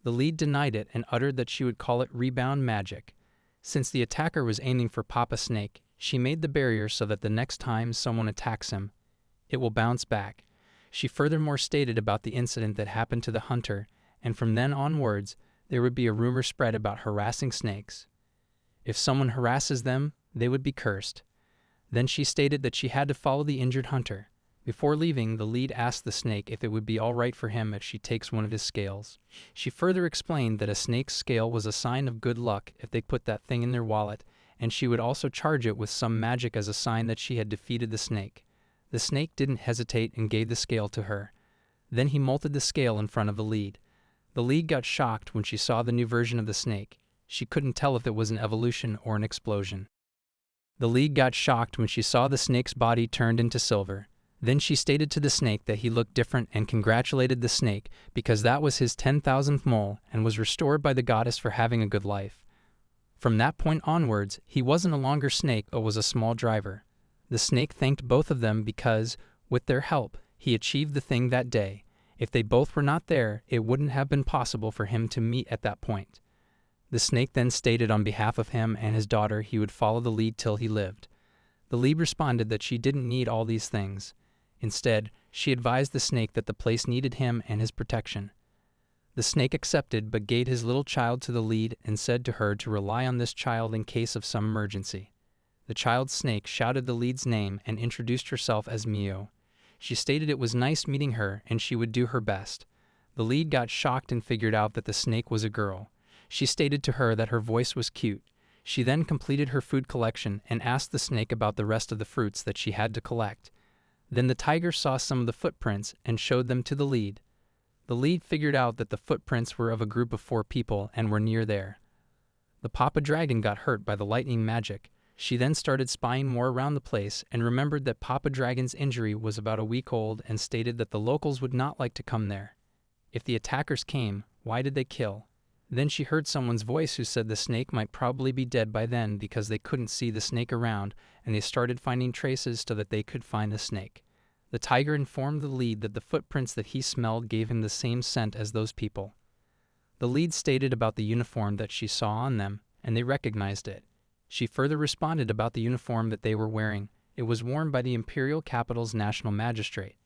The lead denied it and uttered that she would call it rebound magic. Since the attacker was aiming for Papa Snake, she made the barrier so that the next time someone attacks him, it will bounce back. She furthermore stated about the incident that happened to the hunter, and from then onwards, there would be a rumor spread about harassing snakes. If someone harasses them, they would be cursed. Then she stated that she had to follow the injured hunter. Before leaving, the lead asked the snake if it would be all right for him if she takes one of his scales. She further explained that a snake's scale was a sign of good luck if they put that thing in their wallet, and she would also charge it with some magic as a sign that she had defeated the snake. The snake didn't hesitate and gave the scale to her. Then he molted the scale in front of the lead. The lead got shocked when she saw the new version of the snake. She couldn't tell if it was an evolution or an explosion. The lead got shocked when she saw the snake's body turned into silver. Then she stated to the snake that he looked different and congratulated the snake because that was his 10,000th mole and was restored by the goddess for having a good life. From that point onwards, he wasn't a longer snake but was a small driver. The snake thanked both of them because, with their help, he achieved the thing that day. If they both were not there, it wouldn't have been possible for him to meet at that point. The snake then stated on behalf of him and his daughter he would follow the lead till he lived. The lead responded that she didn't need all these things. Instead, she advised the snake that the place needed him and his protection. The snake accepted but gave his little child to the lead and said to her to rely on this child in case of some emergency. The child snake shouted the lead's name and introduced herself as Mio. She stated it was nice meeting her and she would do her best. The lead got shocked and figured out that the snake was a girl. She stated to her that her voice was cute. She then completed her food collection and asked the snake about the rest of the fruits that she had to collect. Then the tiger saw some of the footprints and showed them to the lead. The lead figured out that the footprints were of a group of 4 people and were near there. The Papa Dragon got hurt by the lightning magic. She then started spying more around the place and remembered that Papa Dragon's injury was about a week old and stated that the locals would not like to come there. If the attackers came, why did they kill? Then she heard someone's voice who said the snake might probably be dead by then because they couldn't see the snake around, and they started finding traces so that they could find the snake. The tiger informed the lead that the footprints that he smelled gave him the same scent as those people. The lead stated about the uniform that she saw on them, and they recognized it. She further responded about the uniform that they were wearing. It was worn by the imperial capital's national magistrate.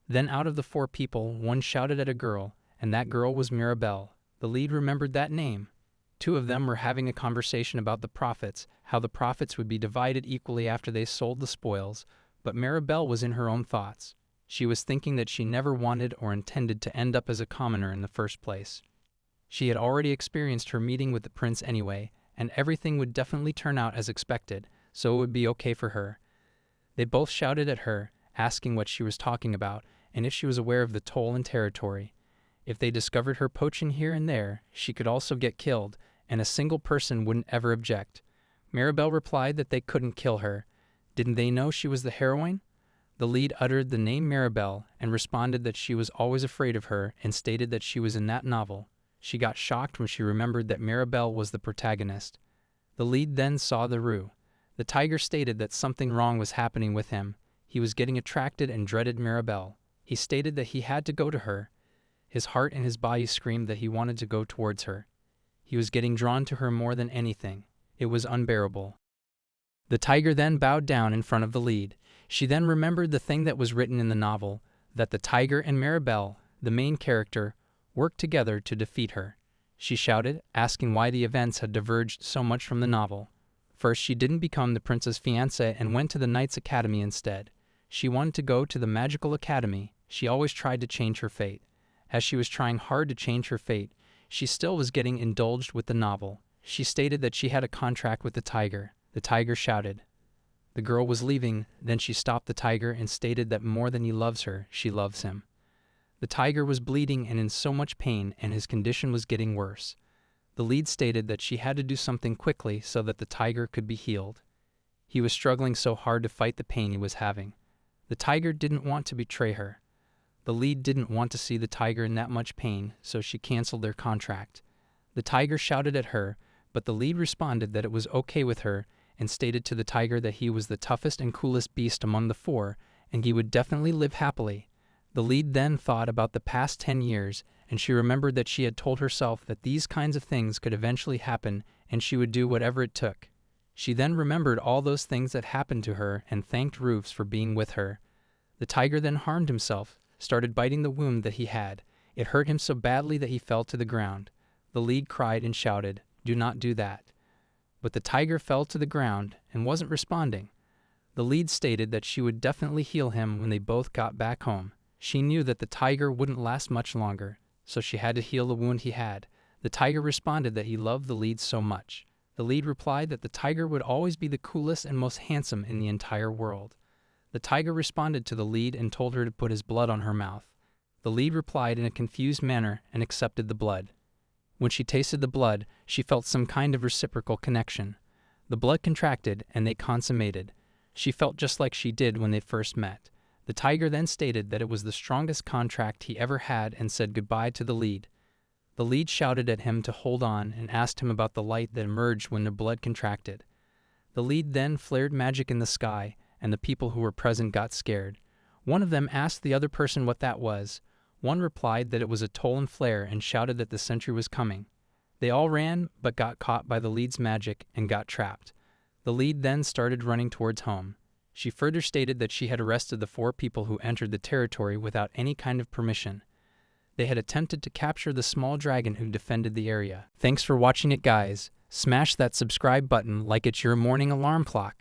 Then out of the 4 people, one shouted at a girl, and that girl was Mirabelle. The lead remembered that name. 2 of them were having a conversation about the profits, how the profits would be divided equally after they sold the spoils, but Mirabelle was in her own thoughts. She was thinking that she never wanted or intended to end up as a commoner in the first place. She had already experienced her meeting with the prince anyway, and everything would definitely turn out as expected, so it would be okay for her. They both shouted at her, asking what she was talking about, and if she was aware of the toll and territory. If they discovered her poaching here and there, she could also get killed, and a single person wouldn't ever object. Mirabelle replied that they couldn't kill her. Didn't they know she was the heroine? The lead uttered the name Mirabelle and responded that she was always afraid of her and stated that she was in that novel. She got shocked when she remembered that Mirabelle was the protagonist. The lead then saw the Roo. The tiger stated that something wrong was happening with him. He was getting attracted and dreaded Mirabelle. He stated that he had to go to her. His heart and his body screamed that he wanted to go towards her. He was getting drawn to her more than anything. It was unbearable. The tiger then bowed down in front of the lead. She then remembered the thing that was written in the novel, that the tiger and Mirabelle, the main character, worked together to defeat her. She shouted, asking why the events had diverged so much from the novel. First, she didn't become the prince's fiancé and went to the Knight's Academy instead. She wanted to go to the Magical Academy. She always tried to change her fate. As she was trying hard to change her fate, she still was getting indulged with the novel. She stated that she had a contract with the tiger. The tiger shouted. The girl was leaving, then she stopped the tiger and stated that more than he loves her, she loves him. The tiger was bleeding and in so much pain, and his condition was getting worse. The lead stated that she had to do something quickly so that the tiger could be healed. He was struggling so hard to fight the pain he was having. The tiger didn't want to betray her. The lead didn't want to see the tiger in that much pain, so she canceled their contract. The tiger shouted at her, but the lead responded that it was okay with her and stated to the tiger that he was the toughest and coolest beast among the four, and he would definitely live happily. The lead then thought about the past 10 years, and she remembered that she had told herself that these kinds of things could eventually happen and she would do whatever it took. She then remembered all those things that happened to her and thanked Roofs for being with her. The tiger then harmed himself, started biting the wound that he had. It hurt him so badly that he fell to the ground. The lead cried and shouted, "Do not do that." But the tiger fell to the ground and wasn't responding. The lead stated that she would definitely heal him when they both got back home. She knew that the tiger wouldn't last much longer, so she had to heal the wound he had. The tiger responded that he loved the lead so much. The lead replied that the tiger would always be the coolest and most handsome in the entire world. The tiger responded to the lead and told her to put his blood on her mouth. The lead replied in a confused manner and accepted the blood. When she tasted the blood, she felt some kind of reciprocal connection. The blood contracted and they consummated. She felt just like she did when they first met. The tiger then stated that it was the strongest contract he ever had and said goodbye to the lead. The lead shouted at him to hold on and asked him about the light that emerged when the blood contracted. The lead then flared magic in the sky, and the people who were present got scared. One of them asked the other person what that was. One replied that it was a toll and flare and shouted that the sentry was coming. They all ran, but got caught by the lead's magic and got trapped. The lead then started running towards home. She further stated that she had arrested the 4 people who entered the territory without any kind of permission. They had attempted to capture the small dragon who defended the area. Thanks for watching it, guys. Smash that subscribe button like it's your morning alarm clock.